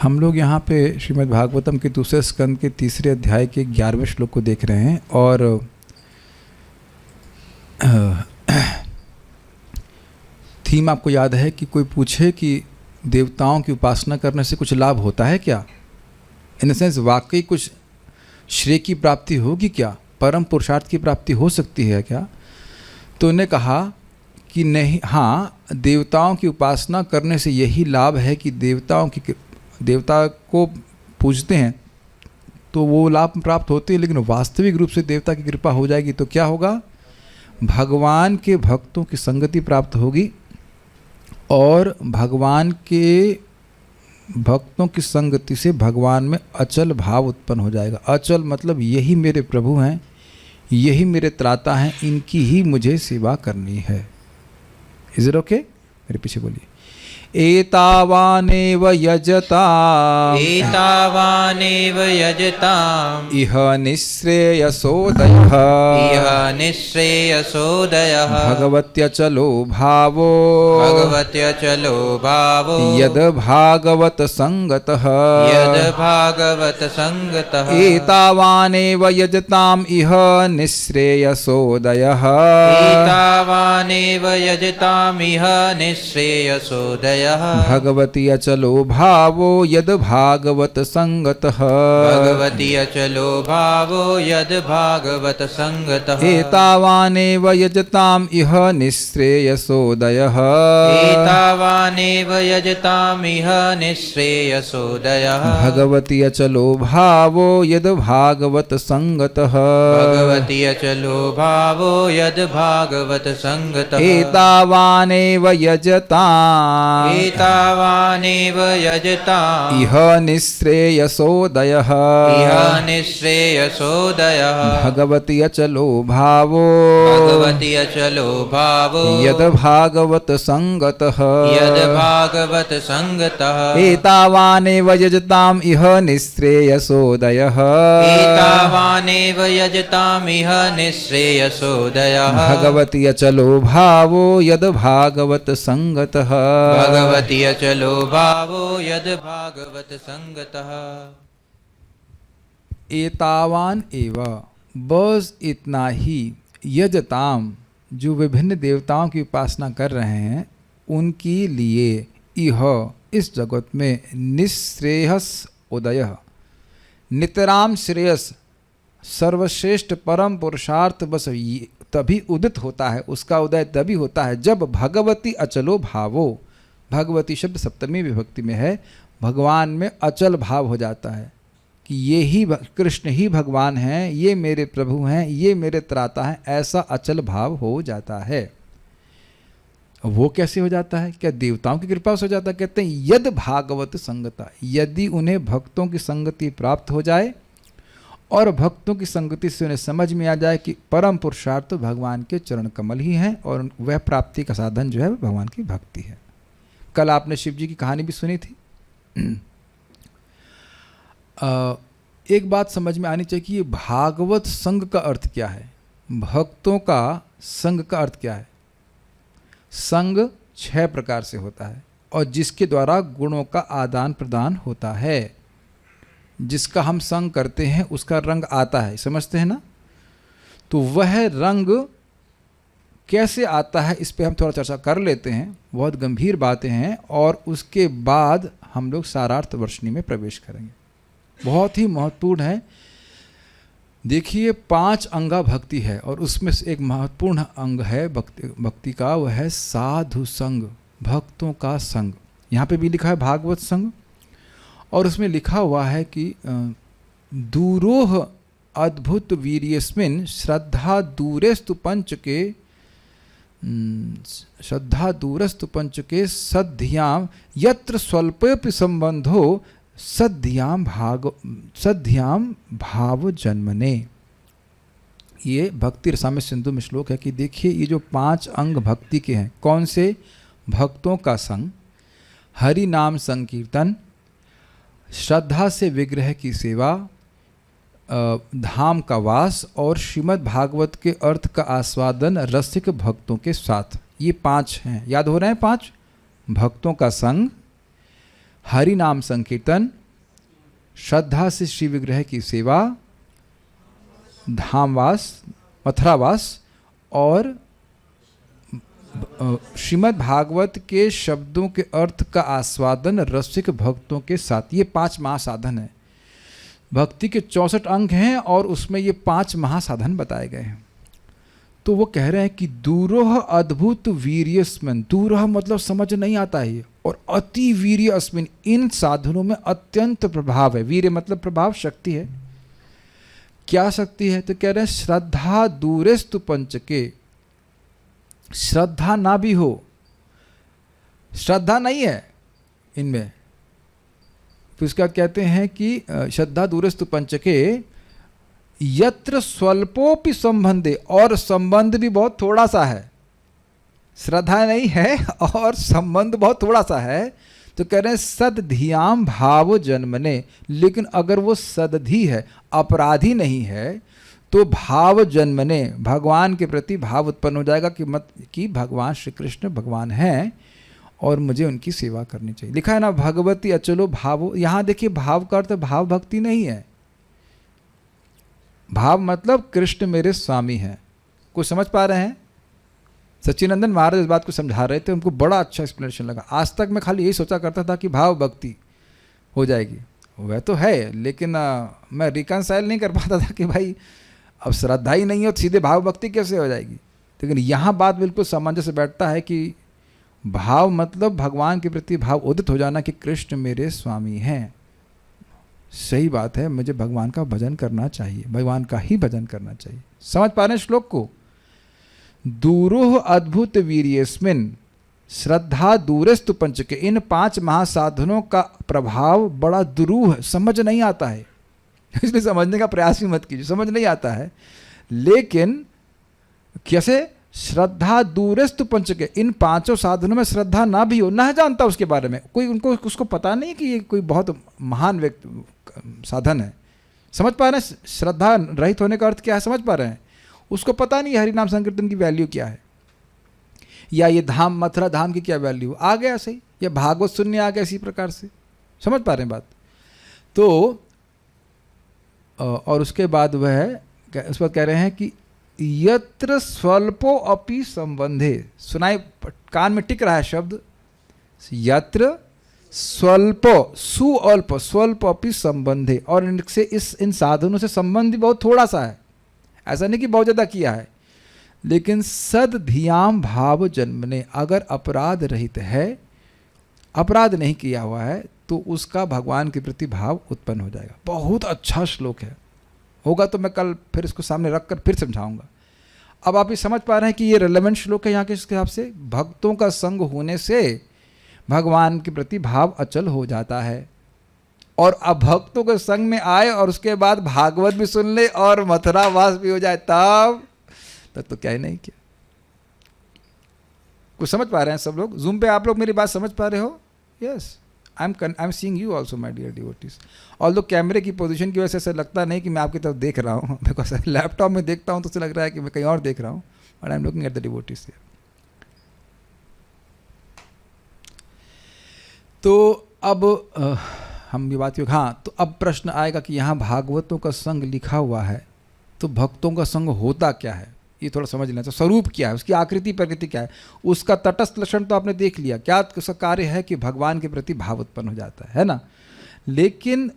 हम लोग यहाँ पे श्रीमद् भागवतम के दूसरे स्कंद के तीसरे अध्याय के 11वें श्लोक को देख रहे हैं और थीम आपको याद है कि कोई पूछे कि देवताओं की उपासना करने से कुछ लाभ होता है क्या, इन द सेंस वाकई कुछ श्रेय की प्राप्ति होगी क्या, परम पुरुषार्थ की प्राप्ति हो सकती है क्या। तो उन्हें कहा कि नहीं, हाँ, देवताओं की उपासना करने से यही लाभ है कि देवता को पूजते हैं तो वो लाभ प्राप्त होते हैं, लेकिन वास्तविक रूप से देवता की कृपा हो जाएगी तो क्या होगा, भगवान के भक्तों की संगति प्राप्त होगी और भगवान के भक्तों की संगति से भगवान में अचल भाव उत्पन्न हो जाएगा। अचल मतलब यही मेरे प्रभु हैं, यही मेरे त्राता हैं, इनकी ही मुझे सेवा करनी है। Is it okay? मेरे पीछे बोलिए। एतावानेव यजताम् इह निःश्रेयसोदयः भगवत्यचलो भावो यद भागवत संगतः एतावानेव यजताम् इह निःश्रेयसोदयः भगवती अचलो भावो यद भागवत संगतः एतावानेव यजताम् इह निःश्रेयसोदयः भगवती अचलो भावो यद भागवत संगतः एतावानेव यजताम् इह निःश्रेयसोदयः भगवती अचलो भावो यद भागवत संगतः एतावानेव यजताम् इह निःश्रेयसोदयः भगवती अचलो भावो यद भागवत संगतः एतावान एव, बस इतना ही, यजताम, जो विभिन्न देवताओं की उपासना कर रहे हैं उनके लिए, इह, इस जगत में, निःश्रेयस उदय, नितराम श्रेयस, सर्वश्रेष्ठ परम पुरुषार्थ बस तभी उदित होता है, उसका उदय तभी होता है जब भगवती अचलो भावो, भगवती शब्द सप्तमी विभक्ति में है, भगवान में अचल भाव हो जाता है कि ये ही कृष्ण ही भगवान हैं, ये मेरे प्रभु हैं, ये मेरे त्राता हैं, ऐसा अचल भाव हो जाता है। वो कैसे हो जाता है? क्या देवताओं की कृपा से हो जाता है? कहते हैं यद भागवत संगता, यदि उन्हें भक्तों की संगति प्राप्त हो जाए और भक्तों की संगति से उन्हें समझ में आ जाए कि परम पुरुषार्थ तो भगवान के चरण कमल ही हैं और वह प्राप्ति का साधन जो है वह भगवान की भक्ति है। कल आपने शिव जी की कहानी भी सुनी थी। एक बात समझ में आनी चाहिए कि ये भागवत संग का अर्थ क्या है, भक्तों का संग का अर्थ क्या है। संग 6 प्रकार से होता है और जिसके द्वारा गुणों का आदान प्रदान होता है। जिसका हम संग करते हैं उसका रंग आता है, समझते हैं ना। तो वह रंग कैसे आता है इस पे हम थोड़ा चर्चा कर लेते हैं, बहुत गंभीर बातें हैं, और उसके बाद हम लोग सारार्थ वर्षणी में प्रवेश करेंगे। बहुत ही महत्वपूर्ण है। देखिए 5 अंगा भक्ति है और उसमें से एक महत्वपूर्ण अंग है भक्ति का, वह है साधु संग, भक्तों का संग। यहाँ पे भी लिखा है भागवत संग और उसमें लिखा हुआ है कि दूरोह अद्भुत वीर्यस्मिन् श्रद्धा दूरेस्तु पंचके सद्ध्याम यत्र स्वल्पेपि संबंधो सद्ध्याम भाव जन्मने। ये भक्ति रसामृत सिंधु में श्लोक है कि देखिए ये जो 5 अंग भक्ति के हैं, कौन से? भक्तों का संग, हरि नाम संकीर्तन, श्रद्धा से विग्रह की सेवा, धाम का वास और श्रीमद् भागवत के अर्थ का आस्वादन रसिक भक्तों के साथ। ये 5 हैं, याद हो रहे हैं 5? भक्तों का संग, हरि नाम संकीर्तन, श्रद्धा से श्री विग्रह की सेवा, धामवास मथुरावास और श्रीमद् भागवत के शब्दों के अर्थ का आस्वादन रसिक भक्तों के साथ। ये 5 महासाधन है। भक्ति के 64 अंग हैं और उसमें ये 5 महासाधन बताए गए हैं। तो वो कह रहे हैं कि दूरोह अद्भुत वीर्यस्मिन, दूरोह मतलब समझ नहीं आता है, और अति वीर्य अस्मिन, इन साधनों में अत्यंत प्रभाव है। वीर्य मतलब प्रभाव, शक्ति है। क्या शक्ति है? तो कह रहे हैं श्रद्धा दूरेस्तु पंचके, श्रद्धा ना भी हो, श्रद्धा नहीं है इनमें, तो इसका कहते हैं कि श्रद्धा दूरेस्तु पंचके यत्र स्वल्पोपि संबंधे, और संबंध भी बहुत थोड़ा सा है। श्रद्धा नहीं है और संबंध बहुत थोड़ा सा है, तो कह रहे हैं सदधियाम भाव जन्मने, लेकिन अगर वो सदधि है, अपराधी नहीं है, तो भाव जन्मने, भगवान के प्रति भाव उत्पन्न हो जाएगा कि भगवान श्री कृष्ण भगवान हैं और मुझे उनकी सेवा करनी चाहिए। लिखा है ना, भगवती अचलो भावो। यहाँ देखिए, भाव का अर्थ भाव भक्ति नहीं है। भाव मतलब कृष्ण मेरे स्वामी हैं। कुछ समझ पा रहे हैं? सच्चिदानंद महाराज इस बात को समझा रहे थे, उनको बड़ा अच्छा एक्सप्लेनेशन लगा। आज तक मैं खाली यही सोचा करता था कि भाव भक्ति हो जाएगी, वह तो है, लेकिन मैं रिकनसाइल नहीं कर पाता था कि भाई अब श्रद्धा ही नहीं हो तो सीधे भाव भक्ति कैसे हो जाएगी। लेकिन यहाँ बात बिल्कुल सामंजस्य बैठता है कि भाव मतलब भगवान के प्रति भाव उदित हो जाना कि कृष्ण मेरे स्वामी हैं। सही बात है, मुझे भगवान का भजन करना चाहिए, भगवान का ही भजन करना चाहिए। समझ पा रहे हैं श्लोक को? दूरोह अद्भुत वीर्यस्मिन श्रद्धा दूरेस्तु पंचके, इन 5 महासाधनों का प्रभाव बड़ा दुरूह, समझ नहीं आता है। इसलिए समझने का प्रयास भी मत कीजिए, समझ नहीं आता है। लेकिन कैसे? श्रद्धा दूरेस्तु पंचके, इन 5 साधनों में श्रद्धा ना भी हो, ना जानता उसके बारे में कोई, उनको उसको पता नहीं कि ये कोई बहुत महान व्यक्ति साधन है। समझ पा रहे हैं? श्रद्धा रहित होने का अर्थ क्या है, समझ पा रहे हैं? उसको पता नहीं हरि नाम संकीर्तन की वैल्यू क्या है, या ये धाम मथुरा धाम की क्या वैल्यू आ गया सही, या भागवत सुनने आ गया इसी प्रकार से। समझ पा रहे हैं बात? तो और उसके बाद वह उस पर कह रहे हैं कि यत्र स्वल्पो अपि संबंधे, सुनाई कान में टिक रहा है शब्द, यत्र स्वल्पो, सुअल्प, स्वल्प अपि संबंधे, और इनसे इन साधनों से संबंध बहुत थोड़ा सा है। ऐसा नहीं कि बहुत ज़्यादा किया है, लेकिन सदधियाम भाव जन्मने, अगर अपराध रहित है, अपराध नहीं किया हुआ है, तो उसका भगवान के प्रति भाव उत्पन्न हो जाएगा। बहुत अच्छा श्लोक है, होगा तो मैं कल फिर इसको सामने रख कर फिर समझाऊंगा। अब आप ये समझ पा रहे हैं कि ये रेलेवेंट श्लोक है यहाँ के हिसाब से। भक्तों का संग होने से भगवान के प्रति भाव अचल हो जाता है, और अब भक्तों के संग में आए और उसके बाद भागवत भी सुन ले और मथुरावास भी हो जाए, तब तो क्या ही नहीं किया। कुछ समझ पा रहे हैं सब लोग? जूम पे आप लोग मेरी बात समझ पा रहे हो? Yes, I am seeing you also my dear devotees. Although कैमरे की पोजीशन की वजह से ऐसा लगता नहीं कि मैं आपकी तरफ देख रहा हूँ, बिकॉज लैपटॉप में देखता हूँ तो ऐसा लग रहा है कि मैं कहीं और देख रहा हूँ, but I am looking at the devotees. तो अब हम ये बात, हाँ, तो अब प्रश्न आएगा कि यहाँ भागवतों का संग लिखा हुआ है, तो भक्तों का संग होता क्या है, ये थोड़ा समझ लेना। तो स्वरूप क्या है, उसकी आकृति प्रकृति क्या है, उसका तटस्थ लक्षण तो आपने देख लिया, क्या उसका कार्य है कि भगवान के प्रति भाव उत्पन्न हो जाता है ना। लेकिन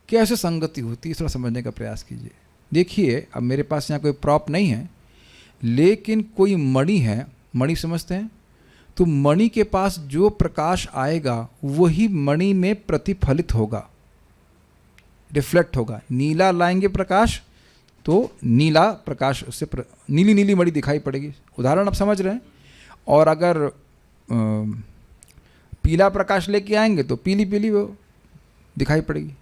कैसे संगति होती है, थोड़ा समझने का प्रयास कीजिए। देखिए, अब मेरे पास यहाँ कोई प्रॉप नहीं है, लेकिन कोई मणि है, मणि समझते हैं? तो मणि के पास जो प्रकाश आएगा वही मणि में प्रतिफलित होगा, रिफ्लेक्ट होगा। नीला लाएंगे प्रकाश तो नीला प्रकाश उससे नीली नीली मणि दिखाई पड़ेगी, उदाहरण आप समझ रहे हैं। और अगर पीला प्रकाश लेके आएंगे तो पीली पीली वो दिखाई पड़ेगी।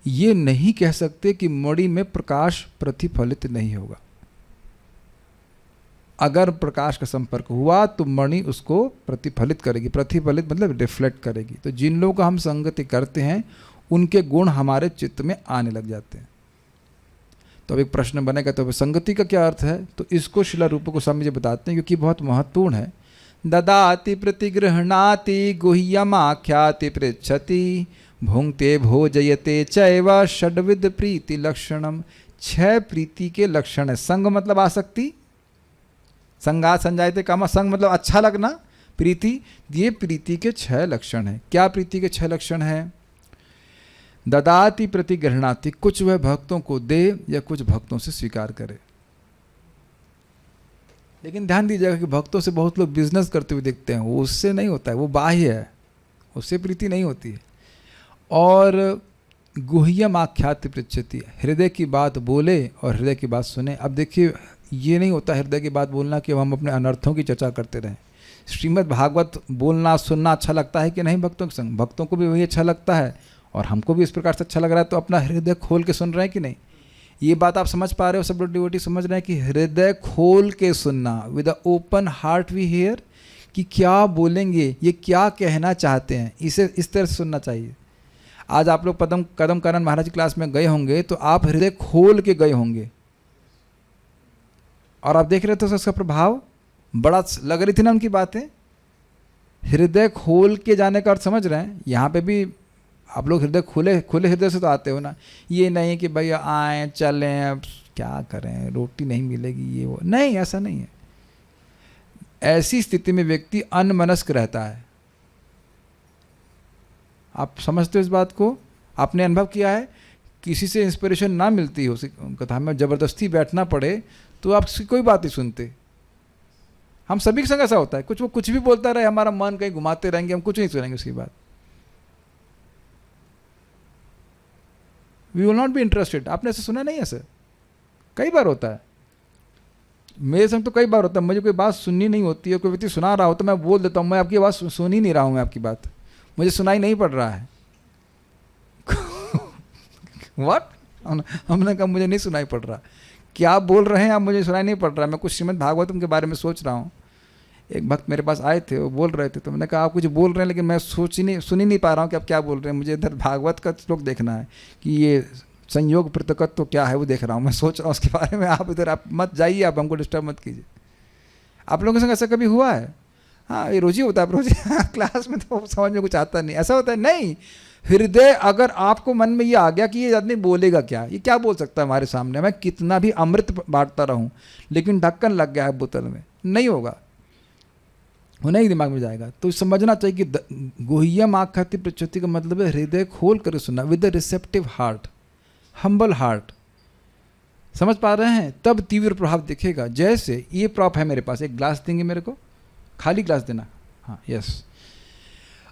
ये नहीं कह सकते कि मणि में प्रकाश प्रतिफलित नहीं होगा। अगर प्रकाश का संपर्क हुआ तो मणि उसको प्रतिफलित करेगी, प्रतिफलित मतलब रिफ्लेक्ट करेगी। तो जिन लोगों का हम संगति करते हैं उनके गुण हमारे चित्त में आने लग जाते हैं। तो अब एक प्रश्न बनेगा, तो संगति का क्या अर्थ है? तो इसको शिला रूप गोस्वामी जी बताते हैं, क्योंकि बहुत महत्वपूर्ण है। ददाति प्रतिगृह्णाति गुह्यमाख्याति पृच्छति भुंक्ते भोजयते चैव षड्विध प्रीति लक्षणम। 6 प्रीति के लक्षण है। संग मतलब आसक्ति, संगात संजायते कामा, संग मतलब अच्छा लगना, प्रीति, ये प्रीति के 6 लक्षण है। क्या प्रीति के 6 लक्षण है? ददाति प्रतिगृह्णाति, कुछ वह भक्तों को दे या कुछ भक्तों से स्वीकार करे। लेकिन ध्यान दीजिएगा कि भक्तों से बहुत लोग बिजनेस करते हुए देखते हैं, वो उससे नहीं होता है, वो बाह्य है, उससे प्रीति नहीं होती है। और गुह्यम आख्याति पृच्छति, हृदय की बात बोले और हृदय की बात सुने। अब देखिए, ये नहीं होता हृदय की बात बोलना कि हम अपने अनर्थों की चर्चा करते रहें। श्रीमद् भागवत बोलना सुनना अच्छा लगता है कि नहीं भक्तों के संग? भक्तों को भी वही अच्छा लगता है और हमको भी इस प्रकार से अच्छा लग रहा है, तो अपना हृदय खोल के सुन रहे हैं कि नहीं? ये बात आप समझ पा रहे हो? सब लोग डिवोटी समझ रहे हैं कि हृदय खोल के सुनना, with a open heart we hear, कि क्या बोलेंगे, ये क्या कहना चाहते हैं, इसे इस तरह से सुनना चाहिए। आज आप लोग कदम कानन महाराज की क्लास में गए होंगे तो आप हृदय खोल के गए होंगे और आप देख रहे थे उसका प्रभाव, बड़ा लग रही थी ना उनकी बातें। हृदय खोल के जाने का अर्थ समझ रहे हैं? यहाँ पे भी आप लोग हृदय खुले हृदय से तो आते हो ना। ये नहीं कि भैया आए चलें, अब क्या करें, रोटी नहीं मिलेगी, ये वो नहीं, ऐसा नहीं है। ऐसी स्थिति में व्यक्ति अनमनस्क रहता है। आप समझते हो इस बात को? आपने अनुभव किया है? किसी से इंस्पिरेशन ना मिलती हो कथा में, ज़बरदस्ती बैठना पड़े तो आप उसकी कोई बात नहीं सुनते। हम सभी के संग ऐसा होता है, वो कुछ भी बोलता रहे, हमारा मन कहीं घुमाते रहेंगे, हम कुछ नहीं सुनेंगे उसकी बात। We will not be interested. आपने ऐसे सुना नहीं? ऐसे कई बार होता है, मेरे संग तो कई बार होता है। मुझे कोई बात सुननी नहीं होती है, कोई व्यक्ति सुना रहा हो तो मैं बोल देता हूँ, मैं आपकी बात सुन ही नहीं रहा हूँ, मैं आपकी बात, मुझे सुनाई नहीं पड़ रहा है। व्हाट? हमने कहा मुझे नहीं सुनाई पड़ रहा, क्या बोल रहे हैं आप, मुझे सुनाई नहीं पड़ रहा। मैं कुछ श्रीमद् भागवतम के बारे में सोच रहा हूँ। एक भक्त मेरे पास आए थे, वो बोल रहे थे, तो मैंने कहा आप कुछ बोल रहे हैं लेकिन मैं सुन ही नहीं पा रहा हूँ कि आप क्या बोल रहे हैं। मुझे इधर भागवत का श्लोक देखना है कि ये संयोग पृथकत्व तो क्या है, वो देख रहा हूँ, मैं सोच रहा हूँ उसके बारे में। आप इधर आप मत जाइए, आप हमको डिस्टर्ब मत कीजिए। आप लोगों के संग ऐसा कभी हुआ है? हाँ, ये रोज ही होता है, रोज क्लास में तो समझ में कुछ आता नहीं, ऐसा होता है नहीं। हृदय, अगर आपको मन में ये आ गया कि ये आदमी बोलेगा क्या, ये क्या बोल सकता है हमारे सामने, मैं कितना भी अमृत बांटता रहूं लेकिन ढक्कन लग गया है बोतल में, नहीं होगा, वो नहीं दिमाग में जाएगा। तो समझना चाहिए कि गुह्यम आख्याति पृच्छति का मतलब है हृदय खोल कर सुनना, with a receptive heart, humble heart. समझ पा रहे हैं? तब तीव्र प्रभाव दिखेगा। जैसे ये प्रॉप है मेरे पास, एक ग्लास देंगे मेरे को, खाली ग्लास देना, हाँ यस।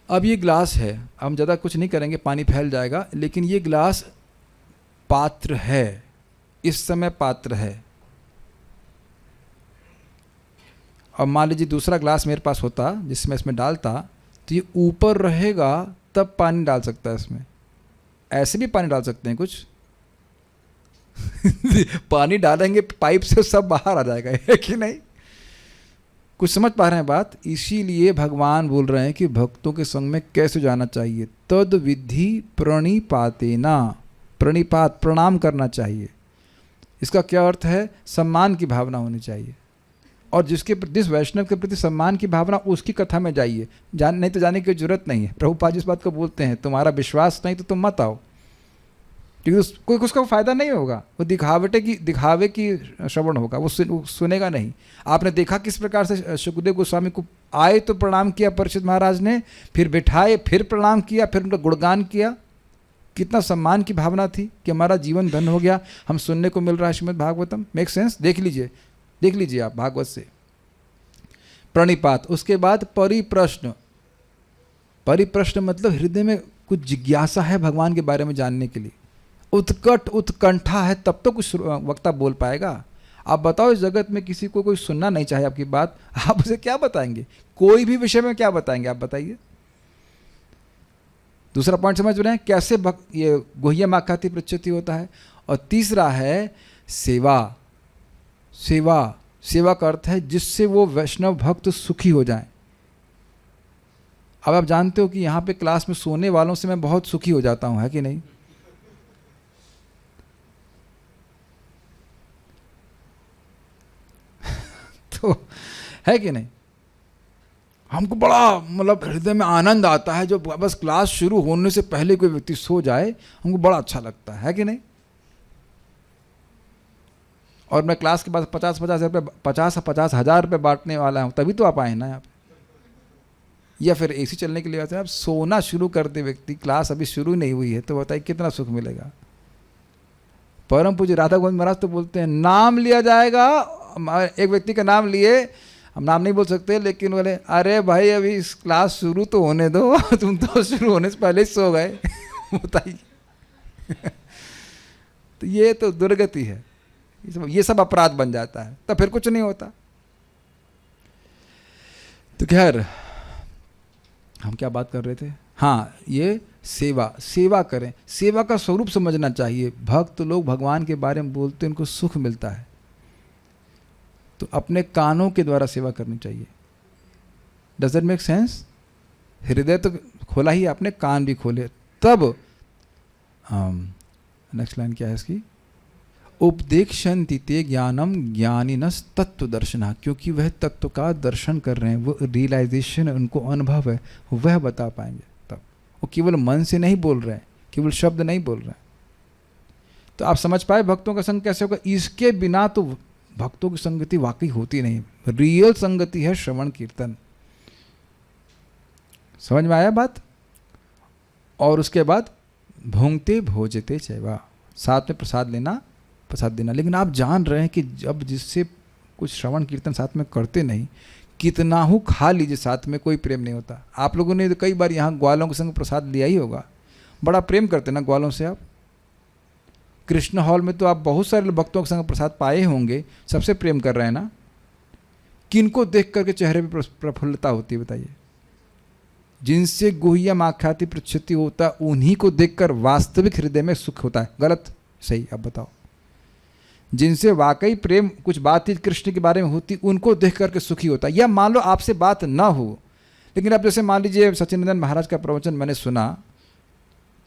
अब ये ग्लास है, हम ज़्यादा कुछ नहीं करेंगे, पानी फैल जाएगा, लेकिन ये ग्लास पात्र है, इस समय पात्र है। और मान लीजिए दूसरा ग्लास मेरे पास होता जिसमें इसमें डालता, तो ये ऊपर रहेगा तब पानी डाल सकता है इसमें। ऐसे भी पानी डाल सकते हैं कुछ पानी डालेंगे पाइप से सब बाहर आ जाएगा, है कि नहीं? कुछ समझ पा रहे हैं बात? इसीलिए भगवान बोल रहे हैं कि भक्तों के संग में कैसे जाना चाहिए। तद विधि प्रणिपातेना, प्रणिपात प्रणाम करना चाहिए। इसका क्या अर्थ है? सम्मान की भावना होनी चाहिए। और जिस वैष्णव के प्रति सम्मान की भावना, उसकी कथा में जाइए, नहीं तो जाने की जरूरत नहीं है। प्रभुपाद जिस बात को बोलते हैं, तुम्हारा विश्वास नहीं तो तुम मत आओ, क्योंकि कोई उसका फायदा नहीं होगा, वो दिखावे की श्रवण होगा, वो सुनेगा नहीं। आपने देखा किस प्रकार से सुखदेव गोस्वामी को आए तो प्रणाम किया परीक्षित महाराज ने, फिर बिठाए, फिर प्रणाम किया, फिर उनका गुणगान किया। कितना सम्मान की भावना थी कि हमारा जीवन धन हो गया, हम सुनने को मिल रहा है श्रीमद् भागवतम। Make sense? देख लीजिए आप भागवत से। प्रणिपात, उसके बाद परिप्रश्न। परिप्रश्न मतलब हृदय में कुछ जिज्ञासा है भगवान के बारे में जानने के लिए, उत्कंठा है, तब तो कुछ वक्ता बोल पाएगा। आप बताओ, इस जगत में किसी को कोई सुनना नहीं चाहे आपकी बात, आप उसे क्या बताएंगे? कोई भी विषय में क्या बताएंगे आप बताइए? दूसरा पॉइंट समझ रहे हैं कैसे ये गुह्यम आख्याति पृच्छति होता है। और तीसरा है सेवा। सेवा का अर्थ है जिससे वो वैष्णव भक्त सुखी हो जाएं। अब आप जानते हो कि यहाँ पे क्लास में सोने वालों से मैं बहुत सुखी हो जाता हूँ, है कि नहीं? तो है कि नहीं? हमको बड़ा मतलब हृदय में आनंद आता है जो बस क्लास शुरू होने से पहले कोई व्यक्ति सो जाए, हमको बड़ा अच्छा लगता है कि नहीं। और मैं क्लास के बाद 50 हज़ार रुपये बांटने वाला हूँ, तभी तो आप आए ना यहाँ पे। या फिर एसी चलने के लिए आते हैं। अब सोना शुरू कर दे व्यक्ति, क्लास अभी शुरू नहीं हुई है, तो बताइए कितना सुख मिलेगा। परम पूज्य राधा गोविंद महाराज तो बोलते हैं नाम लिया जाएगा। एक व्यक्ति का नाम लिए, हम नाम नहीं बोल सकते, लेकिन बोले अरे भाई अभी इस क्लास शुरू तो होने दो, तुम तो शुरू होने से पहले ही सो गए। बताइए। तो ये तो दुर्गति है, ये सब अपराध बन जाता है, तब फिर कुछ नहीं होता। तो खैर हम क्या बात कर रहे थे? हाँ, ये सेवा करें, सेवा का स्वरूप समझना चाहिए। भक्त लोग भगवान के बारे में बोलते हैं, उनको सुख मिलता है, तो अपने कानों के द्वारा सेवा करनी चाहिए। Does that make sense? हृदय तो खोला ही, अपने कान भी खोले, तब नेक्स्ट लाइन क्या है इसकी? उपदेक्षन्ति ते ज्ञानम ज्ञानिनस तत्व दर्शना, क्योंकि वह तत्व का दर्शन कर रहे हैं, वो रियलाइजेशन है, उनको अनुभव है, वह बता पाएंगे। तब वो केवल मन से नहीं बोल रहे हैं, केवल शब्द नहीं बोल रहे हैं। तो आप समझ पाए भक्तों का संग कैसे होगा? इसके बिना तो भक्तों की संगति वाकई होती नहीं। रियल संगति है श्रवण कीर्तन। समझ में आया बात? और उसके बाद भोंगते भोजते चैवा, साथ में प्रसाद लेना, प्रसाद देना। लेकिन आप जान रहे हैं कि जब जिससे कुछ श्रवण कीर्तन साथ में करते नहीं, कितना हो खा लीजिए, साथ में कोई प्रेम नहीं होता। आप लोगों ने तो कई बार यहाँ ग्वालों के संग प्रसाद लिया ही होगा, बड़ा प्रेम करते ना ग्वालों से आप। कृष्ण हॉल में तो आप बहुत सारे भक्तों के संग प्रसाद पाए होंगे, सबसे प्रेम कर रहे हैं ना। किनको देख करके चेहरे पर प्रफुल्लता होती है बताइए? जिनसे गुह्यम आख्याति प्रच्छति होता है, उन्हीं को देखकर वास्तविक हृदय में सुख होता है। गलत सही अब बताओ? जिनसे वाकई प्रेम कुछ बातचीत कृष्ण के बारे में होती, उनको देख करके सुखी होता है। या मान लो आपसे बात ना हो, लेकिन अब जैसे मान लीजिए सच्चिदानंद महाराज का प्रवचन मैंने सुना,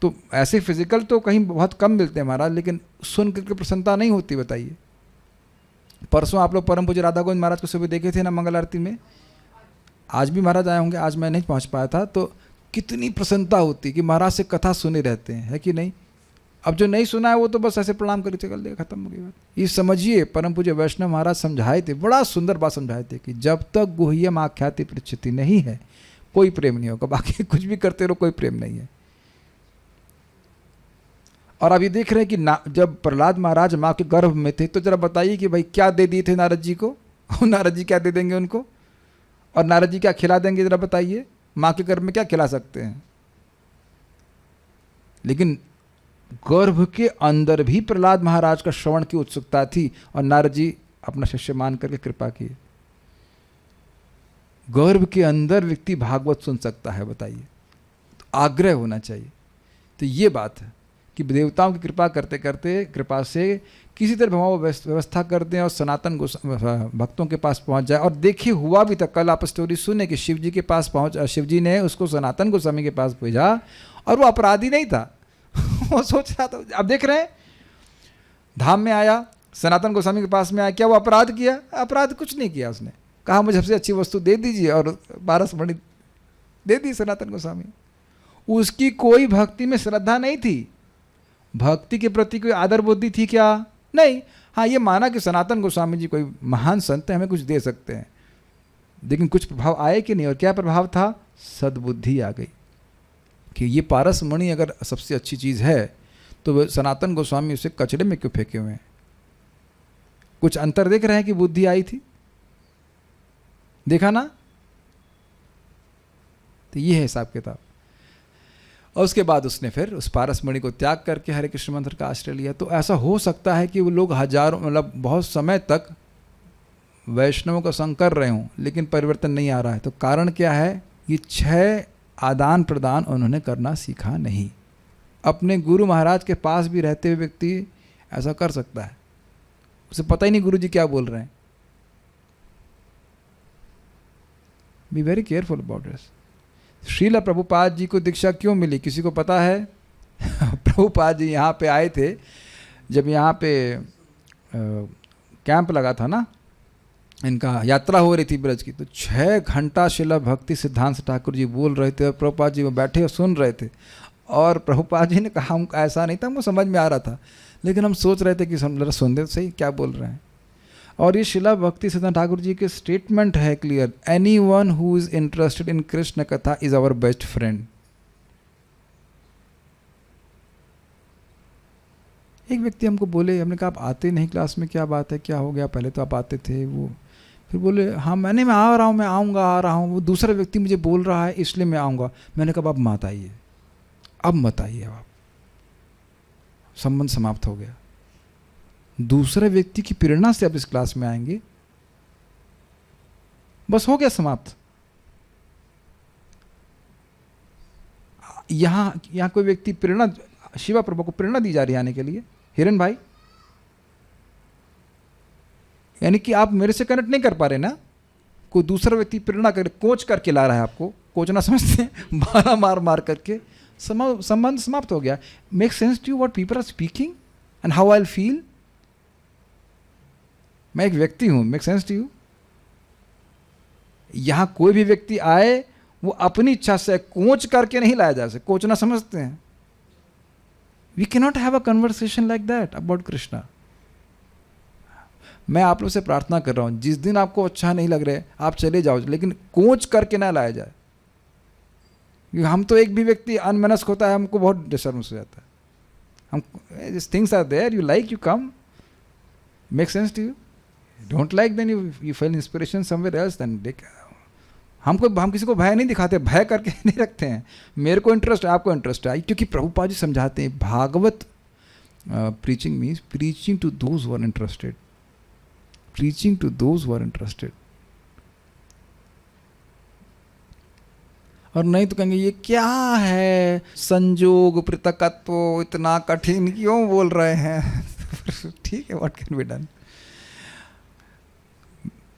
तो ऐसे फिजिकल तो कहीं बहुत कम मिलते हैं महाराज, लेकिन सुन करके प्रसन्नता नहीं होती। बताइए, परसों आप लोग परम पूज्य राधा गोविंद महाराज को सुबह देखे थे ना मंगल आरती में, आज भी महाराज आए होंगे, आज मैं नहीं पहुंच पाया था। तो कितनी प्रसन्नता होती कि महाराज से कथा सुने रहते हैं, है कि नहीं? अब जो नहीं सुना है वो तो बस ऐसे प्रणाम करके चल देगा, खत्म हो गई बात। ये समझिए, परम पूज्य वैष्णव महाराज समझाए थे, बड़ा सुंदर बात समझाए थे कि जब तक गुह्यम आख्याति प्रच्छति नहीं है, कोई प्रेम नहीं होगा। बाकी कुछ भी करते रहो, कोई प्रेम नहीं है। और अब ये देख रहे हैं कि जब प्रहलाद महाराज माँ के गर्भ में थे, तो जरा बताइए कि भाई क्या दे दिए थे नारद जी को? नारद जी क्या दे देंगे उनको? और नारद जी क्या खिला देंगे? जरा बताइए, माँ के गर्भ में क्या खिला सकते हैं? लेकिन गर्भ के अंदर भी प्रहलाद महाराज का श्रवण की उत्सुकता थी, और नारद जी अपना शिष्य मान करके कृपा किए। गर्भ के अंदर व्यक्ति भागवत सुन सकता है, बताइए? तो आग्रह होना चाहिए। तो ये बात है कि देवताओं की कृपा करते करते, कृपा से किसी तरह वो व्यवस्था कर दें और सनातन भक्तों के पास पहुंच जाए। और देखिए हुआ भी था, कल आप स्टोरी सुने कि शिव जी के पास शिव जी ने उसको सनातन गोस्वामी के पास भेजा, और वो अपराधी नहीं था। वो सोच रहा था, अब देख रहे हैं, धाम में आया, सनातन गोस्वामी के पास में आया, क्या वो अपराध किया? अपराध कुछ नहीं किया। उसने कहा मुझे सबसे अच्छी वस्तु दे दीजिए, और 12 मणि दे दी सनातन गोस्वामी। उसकी कोई भक्ति में श्रद्धा नहीं थी, भक्ति के प्रति कोई आदर बुद्धि थी क्या? नहीं। हाँ, ये माना कि सनातन गोस्वामी जी कोई महान संत है, हमें कुछ दे सकते हैं। लेकिन कुछ प्रभाव आए कि नहीं? और क्या प्रभाव था? सद्बुद्धि आ गई कि ये पारस मणि अगर सबसे अच्छी चीज़ है, तो सनातन गोस्वामी उसे कचड़े में क्यों फेंके हुए हैं? कुछ अंतर देख रहे हैं कि बुद्धि आई थी? देखा ना? तो ये है हिसाब किताब। और उसके बाद उसने फिर उस पारस मणि को त्याग करके हरे कृष्ण मंत्र का आश्रय लिया। तो ऐसा हो सकता है कि वो लोग हजारों, मतलब बहुत समय तक वैष्णवों का संग कर रहे हों, लेकिन परिवर्तन नहीं आ रहा है। तो कारण क्या है? ये 6 आदान प्रदान उन्होंने करना सीखा नहीं। अपने गुरु महाराज के पास भी रहते हुए व्यक्ति ऐसा कर सकता है, उसे पता ही नहीं गुरु जी क्या बोल रहे हैं। Be very careful about this. Srila Prabhupada ji को दीक्षा क्यों मिली, किसी को पता है? प्रभुपाद जी यहाँ पे आए थे, जब यहाँ पे कैंप लगा था ना, इनका यात्रा हो रही थी ब्रज की, तो 6 घंटा श्रील भक्ति सिद्धांत ठाकुर जी बोल रहे थे और प्रभुपाद जी वो बैठे और सुन रहे थे। और प्रभुपाद जी ने कहा, हम ऐसा नहीं था, हमको समझ में आ रहा था, लेकिन हम सोच रहे थे कि जरा सुन दे तो सही क्या बोल रहे हैं। और ये श्रील भक्ति सिद्धांत ठाकुर जी के स्टेटमेंट है clear, any one who is interested in Krishna कथा इज आवर बेस्ट फ्रेंड। एक व्यक्ति हमको बोले, हमने कहा आप आते नहीं क्लास में, क्या बात है, क्या हो गया, पहले तो आप आते थे। वो फिर बोले हाँ मैं आ रहा हूँ, मैं आऊँगा, आ रहा हूँ, वो दूसरा व्यक्ति मुझे बोल रहा है इसलिए मैं आऊँगा। मैंने कहा अब मत आइए, अब मत आइए, आप संबंध समाप्त हो गया। दूसरे व्यक्ति की प्रेरणा से आप इस क्लास में आएंगे, बस हो गया समाप्त। यहाँ कोई व्यक्ति प्रेरणा, शिवा प्रभु को प्रेरणा दी जा रही है आने के लिए, हिरन भाई, यानी कि आप मेरे से कनेक्ट नहीं कर पा रहे ना, कोई दूसरा व्यक्ति प्रेरणा कर, कोच करके ला रहा है आपको, कोचना समझते हैं, मारा मार मार करके संबंध समाप्त हो गया। Make sense to you what people are speaking and how I will feel? मैं एक व्यक्ति हूं, मेक सेंस टू यू? यहां कोई भी व्यक्ति आए वो अपनी इच्छा से कोच करके नहीं लाया जा सकता, कोचना समझते हैं। We can not have a conversation like that about Krishna. मैं आप लोग से प्रार्थना कर रहा हूं, जिस दिन आपको अच्छा नहीं लग रहा है आप चले जाओ, लेकिन कोच करके ना लाया जाए। हम तो एक भी व्यक्ति अनमनस्क होता है, हमको बहुत डिस्टर्बेंस हो जाता है। हम things are there, you like, you come, make sense to you, don't like, then you feel inspiration somewhere else, देन हम किसी को भय नहीं दिखाते, भय करके नहीं रखते हैं। मेरे को इंटरेस्ट है, आपको इंटरेस्ट है, क्योंकि प्रभुपाद जी समझाते हैं Bhagavat preaching means preaching to those who are interested, preaching to those who are interested. और नहीं तो कहेंगे ये क्या है संजोग पृथकत्व, इतना कठिन क्यों बोल रहे हैं? ठीक है, व्हाट कैन बी डन।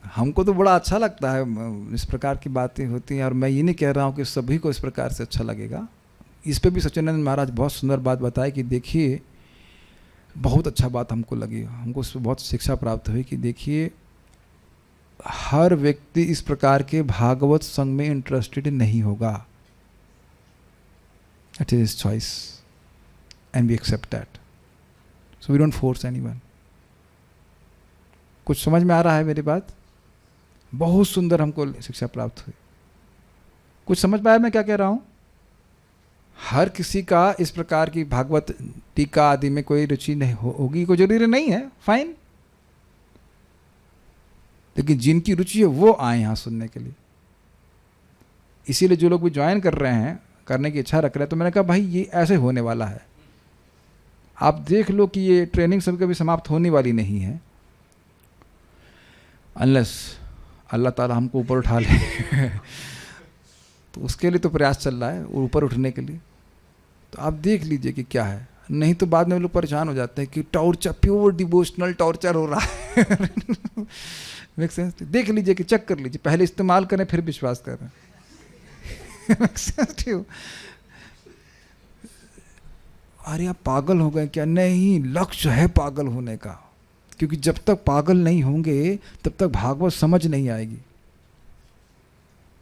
हमको तो बड़ा अच्छा लगता है, इस प्रकार की बातें होती हैं, और मैं ये नहीं कह रहा हूँ कि सभी को इस प्रकार से अच्छा लगेगा। इस पे भी सच्चिदानंद महाराज बहुत सुंदर बात बताए कि देखिए, बहुत अच्छा बात हमको लगी, हमको उससे बहुत शिक्षा प्राप्त हुई कि देखिए हर व्यक्ति इस प्रकार के भागवत संग में इंटरेस्टेड नहीं होगा। It is his choice and we accept that, so we don't force anyone. कुछ समझ में आ रहा है मेरी बात? बहुत सुंदर हमको शिक्षा प्राप्त हुई। कुछ समझ पाया मैं क्या कह रहा हूं? हर किसी का इस प्रकार की भागवत टीका आदि में कोई रुचि नहीं होगी, कोई जरूरी नहीं है, फाइन, लेकिन जिनकी रुचि है वो आए यहाँ सुनने के लिए। इसीलिए जो लोग भी ज्वाइन कर रहे हैं, करने की इच्छा रख रहे हैं, तो मैंने कहा भाई ये ऐसे होने वाला है, आप देख लो कि ये ट्रेनिंग सब कभी समाप्त होने वाली नहीं है, अनलेस अल्लाह ताला हमको ऊपर उठा ले तो उसके लिए तो प्रयास चल रहा है ऊपर उठने के लिए। तो आप देख लीजिए कि क्या है, नहीं तो बाद में लोग परेशान हो जाते हैं कि टॉर्चर, प्योर डिवोशनल टॉर्चर हो रहा है। Make sense? देख लीजिए कि चेक कर लीजिए, पहले इस्तेमाल करें फिर विश्वास करें। Make sense? अरे आप पागल हो गए क्या? नहीं, लक्ष्य है पागल होने का, क्योंकि जब तक पागल नहीं होंगे तब तक भागवत समझ नहीं आएगी।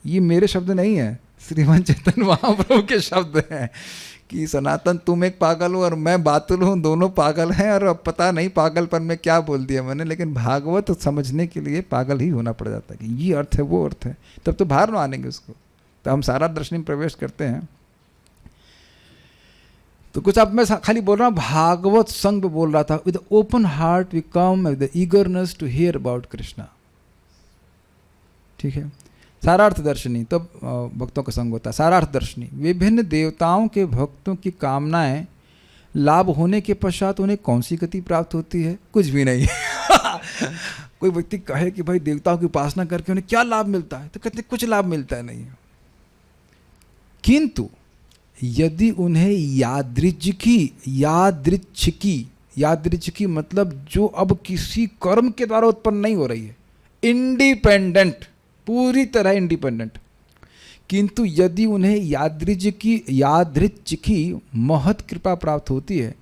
ये मेरे शब्द नहीं है, श्रीमंत चैतन्य महाप्रभु के शब्द हैं कि सनातन तुम एक पागल हो और मैं बातुल हूँ, दोनों पागल हैं, और अब पता नहीं पागलपन में क्या बोल दिया मैंने, लेकिन भागवत समझने के लिए पागल ही होना पड़ जाता है कि ये अर्थ है वो अर्थ है, तब तो बाहर न आनेंगे उसको। तो हम सारा दर्शन में प्रवेश करते हैं। तो कुछ अब मैं खाली बोल रहा हूँ, भागवत संग पे बोल रहा था। With open heart we come with the eagerness to hear about Krishna. ठीक है, सारार्थ दर्शनी तब भक्तों का संग होता है। सारार्थ दर्शनी, विभिन्न देवताओं के भक्तों की कामनाएं लाभ होने के पश्चात उन्हें कौन सी गति प्राप्त होती है? कुछ भी नहीं। कोई व्यक्ति कहे कि भाई देवताओं की उपासना करके उन्हें क्या लाभ मिलता है, तो कहते कुछ लाभ मिलता है नहीं। किंतु यदि उन्हें यादृच्छिकी मतलब जो अब किसी कर्म के द्वारा उत्पन्न नहीं हो रही है, इंडिपेंडेंट, पूरी तरह इंडिपेंडेंट, किंतु यदि उन्हें यादृच्छिकी महत कृपा प्राप्त होती है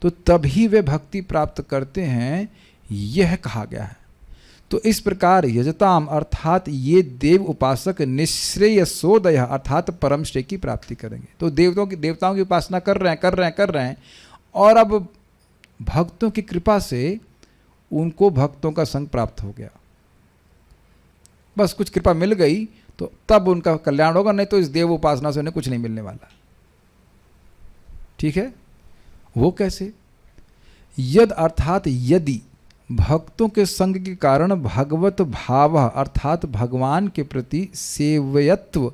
तो तभी वे भक्ति प्राप्त करते हैं, यह कहा गया है। तो इस प्रकार यजताम अर्थात ये देव उपासक निःश्रेयसोदय अर्थात परम श्रेय की प्राप्ति करेंगे। तो देवताओं की उपासना कर रहे हैं और अब भक्तों की कृपा से उनको भक्तों का संग प्राप्त हो गया। बस कुछ कृपा मिल गई तो तब उनका कल्याण होगा, नहीं तो इस देव उपासना से उन्हें कुछ नहीं मिलने वाला। ठीक है, वो कैसे? यद अर्थात यदि भक्तों के संग के कारण भगवत भाव अर्थात भगवान के प्रति सेवयत्व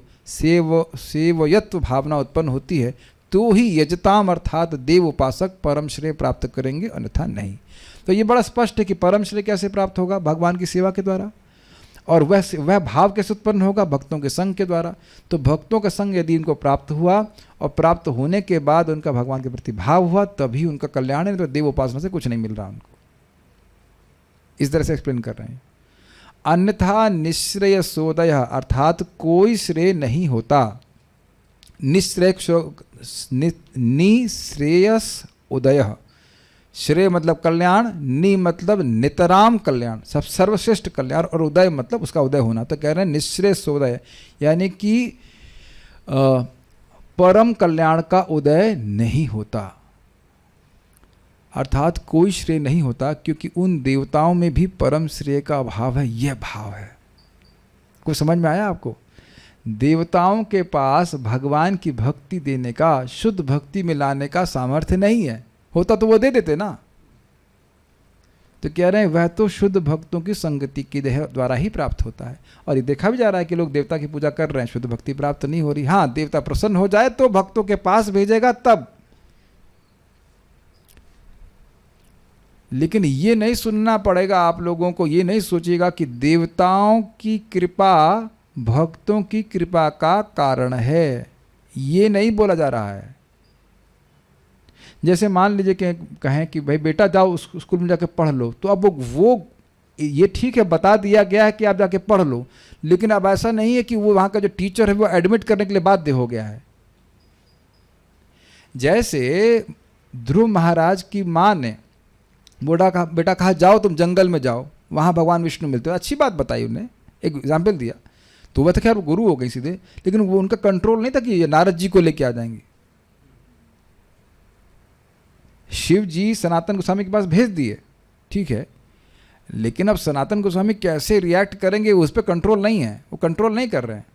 भावना उत्पन्न होती है तो ही यजताम अर्थात देव उपासक परम श्रेय प्राप्त करेंगे, अन्यथा नहीं। तो ये बड़ा स्पष्ट है कि परम श्रेय कैसे प्राप्त होगा? भगवान की सेवा के द्वारा। और वह भाव कैसे उत्पन्न होगा? भक्तों के संग के द्वारा। तो भक्तों का संग यदि इनको प्राप्त हुआ और प्राप्त होने के बाद उनका भगवान के प्रति भाव हुआ तभी उनका कल्याण है, तो देव उपासना से कुछ नहीं मिल रहा उनको। इस तरह से एक्सप्लेन कर रहे हैं। अन्यथा निःश्रेयसोदय अर्थात कोई श्रेय नहीं होता। निःश्रेयस उदय, श्रेय मतलब कल्याण, नि मतलब नितराम कल्याण, सब सर्वश्रेष्ठ कल्याण, और उदय मतलब उसका उदय होना। तो कह रहे हैं निःश्रेयसोदय यानी कि परम कल्याण का उदय नहीं होता, अर्थात कोई श्रेय नहीं होता, क्योंकि उन देवताओं में भी परम श्रेय का अभाव है। यह भाव है। कुछ समझ में आया आपको? देवताओं के पास भगवान की भक्ति देने का, शुद्ध भक्ति में लाने का सामर्थ्य नहीं है। होता तो वो दे देते ना। तो कह रहे हैं वह तो शुद्ध भक्तों की संगति के द्वारा ही प्राप्त होता है। और ये देखा भी जा रहा है कि लोग देवता की पूजा कर रहे हैं, शुद्ध भक्ति प्राप्त नहीं हो रही। हाँ, देवता प्रसन्न हो जाए तो भक्तों के पास भेजेगा तब। लेकिन ये नहीं सुनना पड़ेगा आप लोगों को, ये नहीं सोचिएगा कि देवताओं की कृपा भक्तों की कृपा का कारण है। ये नहीं बोला जा रहा है। जैसे मान लीजिए कि कहें कि भाई बेटा जाओ उस स्कूल में जाके पढ़ लो, तो अब वो ये ठीक है, बता दिया गया है कि आप जाके पढ़ लो, लेकिन अब ऐसा नहीं है कि वो वहाँ का जो टीचर है वो एडमिट करने के लिए बाध्य हो गया है। जैसे ध्रुव महाराज की माँ ने बेटा कहा जाओ तुम जंगल में जाओ, वहाँ भगवान विष्णु मिलते हो। अच्छी बात बताई, उन्हें एक एग्जाम्पल दिया, तो वह तो खैर गुरु हो गई सीधे, लेकिन वो उनका कंट्रोल नहीं था कि ये नारद जी को लेके आ जाएंगे। शिव जी सनातन गोस्वामी के पास भेज दिए, ठीक है, लेकिन अब सनातन गोस्वामी कैसे रिएक्ट करेंगे उस पर कंट्रोल नहीं है, वो कंट्रोल नहीं कर रहे हैं।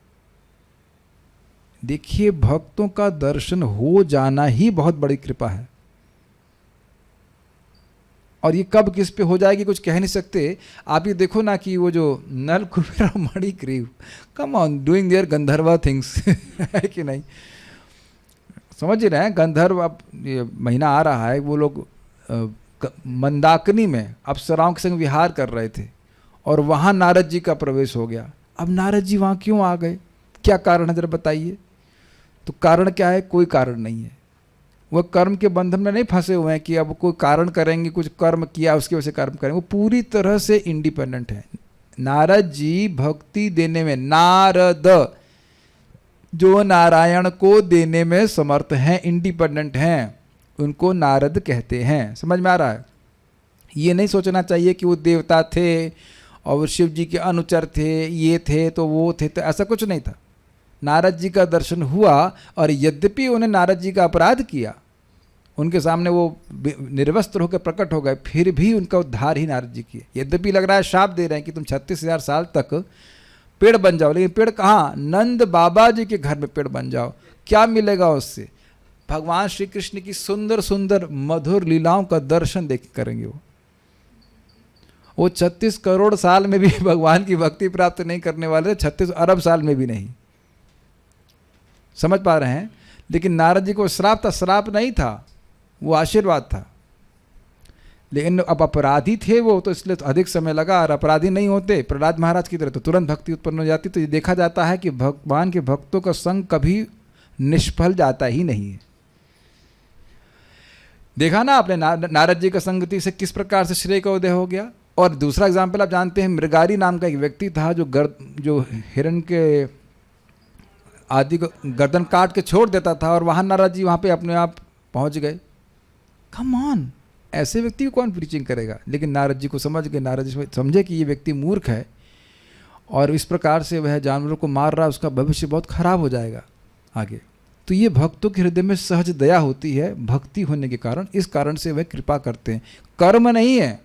देखिए, भक्तों का दर्शन हो जाना ही बहुत बड़ी कृपा है, और ये कब किस पे हो जाएगी कुछ कह नहीं सकते। आप ये देखो ना कि वो जो Nala Kubera Manigriva, come on doing their gandharva things है कि नहीं? समझ रहे हैं? गंधर्व, अब ये महीना आ रहा है, वो लोग मंदाकिनी में अप्सराओं के संग विहार कर रहे थे और वहाँ नारद जी का प्रवेश हो गया। अब नारद जी वहाँ क्यों आ गए? क्या कारण है जरा बताइए। तो कारण क्या है? कोई कारण नहीं है। वह कर्म के बंधन में नहीं फंसे हुए हैं कि अब कोई कारण करेंगे, कुछ कर्म किया उसकी वजह से कर्म करेंगे। वो पूरी तरह से इंडिपेंडेंट है। नारद जी भक्ति देने में, नारद जो नारायण को देने में समर्थ हैं, इंडिपेंडेंट हैं, उनको नारद कहते हैं। समझ में आ रहा है? ये नहीं सोचना चाहिए कि वो देवता थे और शिव जी के अनुचर थे, ये थे तो वो थे, तो ऐसा कुछ नहीं था। नारद जी का दर्शन हुआ और यद्यपि उन्हें नारद जी का अपराध किया, उनके सामने वो निर्वस्त्र होकर प्रकट हो गए, फिर भी उनका उद्धार ही नारद जी किए। यद्यपि लग रहा है शाप दे रहे हैं कि तुम 36,000 साल तक पेड़ बन जाओ, लेकिन पेड़ कहाँ? नंद बाबा जी के घर में पेड़ बन जाओ। क्या मिलेगा उससे? भगवान श्री कृष्ण की सुंदर सुंदर मधुर लीलाओं का दर्शन देख करेंगे। वो 36 करोड़ साल में भी भगवान की भक्ति प्राप्त नहीं करने वाले, 36 अरब साल में भी नहीं। समझ पा रहे हैं? लेकिन नारद जी को श्राप था, श्राप नहीं था, वो आशीर्वाद था। लेकिन अब अपराधी थे वो, तो इसलिए तो अधिक समय लगा। और अपराधी नहीं होते प्रहलाद महाराज की तरह तो तुरंत भक्ति उत्पन्न हो जाती। तो ये देखा जाता है कि भगवान के भक्तों का संग कभी निष्फल जाता ही नहीं है। देखा ना आपने नारद जी का संगति से किस प्रकार से श्रेय का उदय हो गया। और दूसरा एग्जाम्पल आप जानते हैं, मृगारी नाम का एक व्यक्ति था जो हिरण के आदि को गर्दन काट के छोड़ देता था, और वहाँ नारद जी वहाँ पे अपने आप पहुँच गए। कम ऑन, ऐसे व्यक्ति को कौन प्रीचिंग करेगा? लेकिन नारद जी को समझ गए, नारद जी समझे कि ये व्यक्ति मूर्ख है और इस प्रकार से वह जानवरों को मार रहा है, उसका भविष्य बहुत खराब हो जाएगा आगे। तो ये भक्तों के हृदय में सहज दया होती है भक्ति होने के कारण, इस कारण से वह कृपा करते हैं। कर्म नहीं है,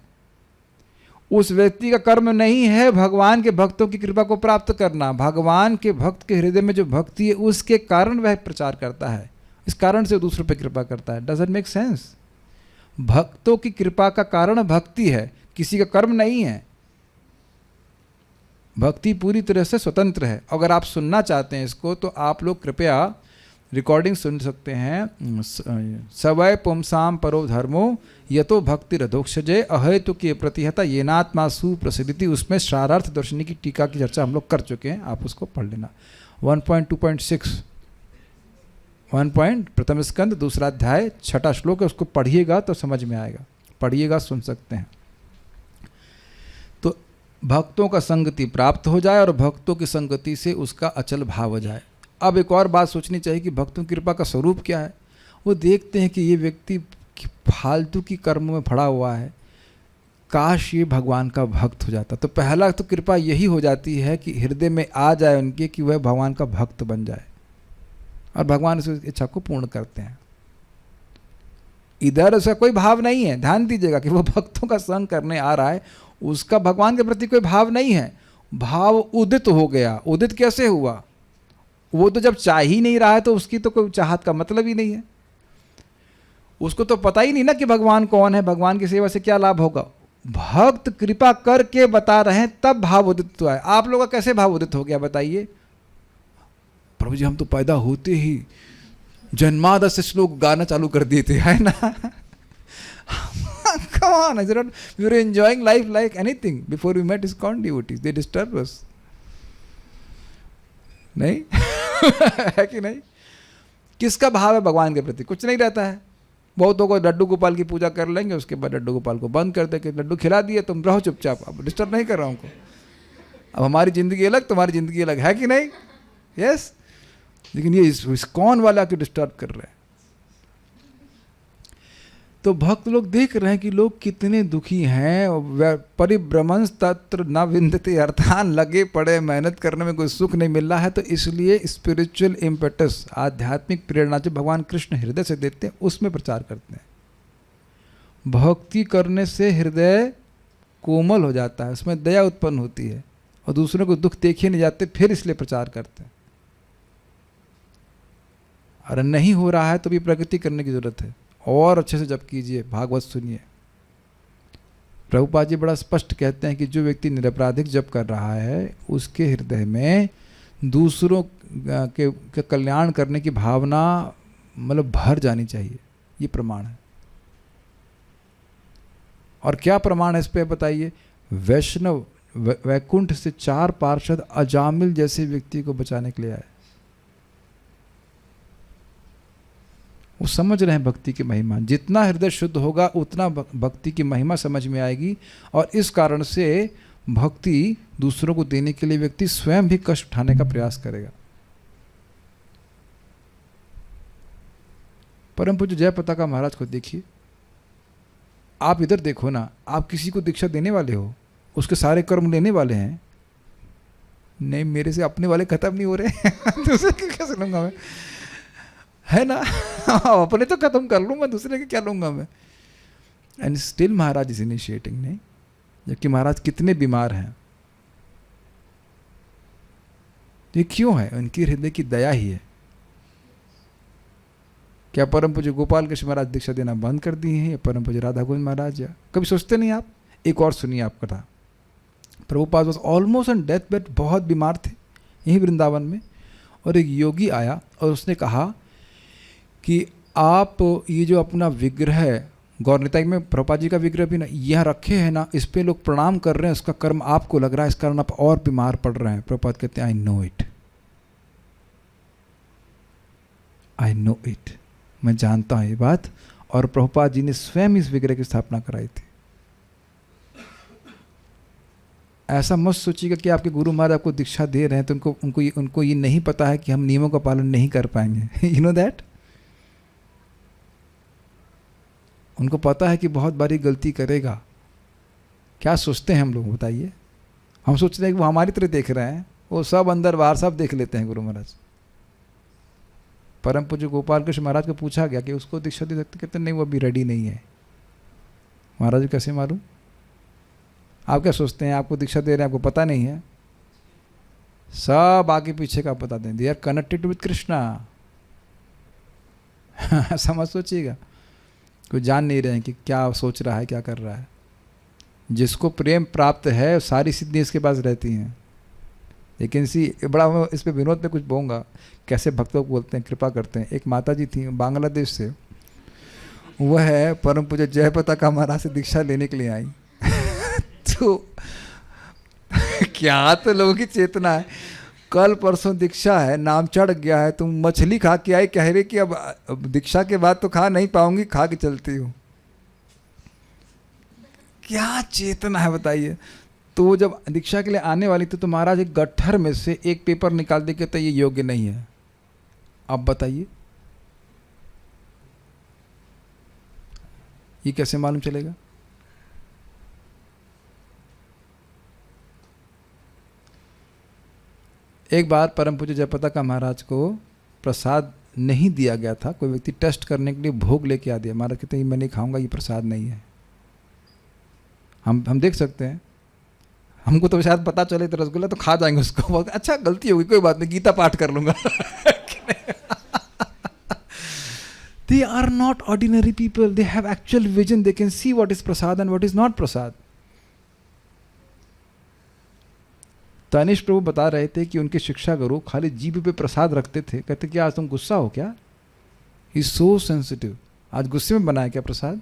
उस व्यक्ति का कर्म नहीं है भगवान के भक्तों की कृपा को प्राप्त करना। भगवान के भक्त के हृदय में जो भक्ति है उसके कारण वह प्रचार करता है, इस कारण से दूसरों पर कृपा करता है। Doesn't make sense? भक्तों की कृपा का कारण भक्ति है, किसी का कर्म नहीं है। भक्ति पूरी तरह से स्वतंत्र है। अगर आप सुनना चाहते हैं इसको तो आप लोग कृपया रिकॉर्डिंग सुन सकते हैं। सवय पुंसाम परो धर्मो यतो भक्ति रधोक्षजे अहेतु की प्रतिहता येनात्मा सुप्रसिद्धि, उसमें शारार्थ दर्शनी की टीका की चर्चा हम लोग कर चुके हैं, आप उसको पढ़ लेना। 1.2.6 प्रथम स्कंद दूसरा अध्याय 6वां श्लोक है, उसको पढ़िएगा तो समझ में आएगा, पढ़िएगा, सुन सकते हैं। तो भक्तों का संगति प्राप्त हो जाए और भक्तों की संगति से उसका अचल भाव हो जाए। अब एक और बात सोचनी चाहिए कि भक्तों की कृपा का स्वरूप क्या है। वो देखते हैं कि ये व्यक्ति फालतू की कर्म में पड़ा हुआ है, काश ये भगवान का भक्त हो जाता। तो पहला तो कृपा यही हो जाती है कि हृदय में आ जाए उनके कि वह भगवान का भक्त बन जाए और भगवान उस इच्छा को पूर्ण करते हैं। इधर उसका कोई भाव नहीं है, ध्यान दीजिएगा कि वो भक्तों का संग करने आ रहा है, उसका भगवान के प्रति कोई भाव नहीं है। भाव उदित हो गया। उदित कैसे हुआ? वो तो जब चाह ही नहीं रहा है तो उसकी तो कोई चाहत का मतलब ही नहीं है। उसको तो पता ही नहीं ना कि भगवान कौन है, भगवान की सेवा से क्या लाभ होगा। भक्त कृपा करके बता रहे हैं तब भाव उदित हुआ है। आप लोगों का कैसे भाव उदित हो गया बताइए? प्रभु जी हम तो पैदा होते ही जन्मादि से श्लोक गाना चालू कर दिए थे, है ना? Come on, we were enjoying life like anything before we met ISKCON devotees. They disturbed us. नहीं है कि नहीं? किसका भाव है भगवान के प्रति? कुछ नहीं रहता है। बहुतों को लड्डू गोपाल की पूजा कर लेंगे, उसके बाद लड्डू गोपाल को बंद कर देंगे। लड्डू खिला दिए, तुम रहो चुपचाप, अब डिस्टर्ब नहीं कर रहा हूँ उनको। अब हमारी ज़िंदगी अलग, तुम्हारी ज़िंदगी अलग, है कि नहीं? यस। लेकिन ये ISKCON वाला क्यों डिस्टर्ब कर रहे हैं? तो भक्त लोग देख रहे हैं कि लोग कितने दुखी हैं। परिभ्रमण तत्र न विंदते, अर्थान लगे पड़े, मेहनत करने में कोई सुख नहीं मिल रहा है। तो इसलिए स्पिरिचुअल इम्पेटस, आध्यात्मिक प्रेरणा जो भगवान कृष्ण हृदय से देते हैं उसमें प्रचार करते हैं। भक्ति करने से हृदय कोमल हो जाता है, उसमें दया उत्पन्न होती है और दूसरों को दुख देखे नहीं जाते, फिर इसलिए प्रचार करते हैं। अरे नहीं हो रहा है तो भी प्रगति करने की जरूरत है, और अच्छे से जप कीजिए, भागवत सुनिए। प्रभुपाद जी बड़ा स्पष्ट कहते हैं कि जो व्यक्ति निरपराधिक जप कर रहा है उसके हृदय में दूसरों के कल्याण करने की भावना मतलब भर जानी चाहिए। ये प्रमाण है। और क्या प्रमाण है इस पे बताइए? वैष्णव वैकुंठ से 4 पार्षद अजामिल जैसे व्यक्ति को बचाने के लिए आए। वो समझ रहे हैं भक्ति की महिमा। जितना हृदय शुद्ध होगा उतना भक्ति की महिमा समझ में आएगी, और इस कारण से भक्ति दूसरों को देने के लिए व्यक्ति स्वयं भी कष्ट उठाने का प्रयास करेगा। परम पूज्य जय पताका महाराज को देखिए, आप इधर देखो ना, आप किसी को दीक्षा देने वाले हो, उसके सारे कर्म लेने वाले हैं। नहीं, मेरे से अपने वाले खत्म नहीं हो रहे दूसरे के कैसे लूंगा मैं, है ना? अपने तो खत्म कर लूंगा, दूसरे के क्या लूंगा मैं? And still Maharaj is initiating, नहीं? जबकि महाराज कितने बीमार हैं। ये क्यों है? उनकी हृदय की दया ही है। क्या परम पूज्य गोपाल कृष्ण महाराज दीक्षा देना बंद कर दिए हैं, या परम पूज्य राधा गोविंद महाराज? या कभी सोचते नहीं आप? एक और सुनिए आप कथा। Prabhupada was almost on death bed, बहुत बीमार थे यहीं वृंदावन में, और एक योगी आया और उसने कहा कि आप ये जो अपना विग्रह है, गौरनिताई में प्रभुपाद जी का विग्रह भी ना यहाँ रखे हैं ना, इस पे लोग प्रणाम कर रहे हैं, उसका कर्म आपको लग रहा है, इस कारण आप और बीमार पड़ रहे हैं। प्रभुपाद कहते हैं I know it, I know it, मैं जानता हूँ ये बात। और प्रभुपाद जी ने स्वयं इस विग्रह की स्थापना कराई थी। ऐसा मत सोचिएगा कि आपके गुरु महाराज आपको दीक्षा दे रहे हैं तो उनको ये नहीं पता है कि हम नियमों का पालन नहीं कर पाएंगे। You know that? उनको पता है कि बहुत बड़ी गलती करेगा। क्या सोचते हैं हम लोग बताइए? हम सोचते हैं कि वो हमारी तरह देख रहे हैं, वो सब अंदर बाहर सब देख लेते हैं गुरु महाराज। परम पूज्य गोपाल कृष्ण महाराज को पूछा गया कि उसको दीक्षा दे सकते, कहते नहीं वो अभी रेडी नहीं है। महाराज जी कैसे मालूम? आप क्या सोचते हैं आपको दीक्षा दे रहे हैं, आपको पता नहीं है? सब आगे पीछे का बता दें। They are connected with Krishna. समझ सोचिएगा, कोई जान नहीं रहे हैं कि क्या सोच रहा है, क्या कर रहा है। जिसको प्रेम प्राप्त है सारी सिद्धि इसके पास रहती हैं। लेकिन बड़ा मैं इस पे विनोद पे कुछ बोलूँगा, कैसे भक्तों को बोलते हैं कृपा करते हैं। एक माता जी थी बांग्लादेश से, वह है परम पूज्य जयप्रताप महाराज से दीक्षा लेने के लिए आई। तो क्या तो लोगों की चेतना है, कल परसों दीक्षा है, नाम चढ़ गया है, तुम मछली खा के आई, कह रहे कि अब दीक्षा के बाद तो खा नहीं पाऊंगी, खा के चलती हूँ। क्या चेतना है बताइए। तो जब दीक्षा के लिए आने वाली थी तो महाराज एक गट्ठर में से एक पेपर निकाल दे के, तो ये योग्य नहीं है। अब बताइए ये कैसे मालूम चलेगा? एक बार परम पूज्य जयप्रताप महाराज को प्रसाद नहीं दिया गया था। कोई व्यक्ति टेस्ट करने के लिए भोग लेके आ दिया। महाराज कहते हैं मैं नहीं खाऊंगा, ये प्रसाद नहीं है। हम देख सकते हैं, हमको तो शायद पता चले तो रसगुल्ला तो खा जाएंगे उसको, अच्छा गलती होगी कोई बात नहीं, गीता पाठ कर लूंगा। They are not ordinary people. They have actual vision. They can see what is prasad and what is not prasad. Tanish प्रभु बता रहे थे कि उनके शिक्षा गुरु खाली जीभ पे प्रसाद रखते थे। कहते कि आज तुम गुस्सा हो क्या? He is so sensitive. आज गुस्से में बनाया क्या प्रसाद?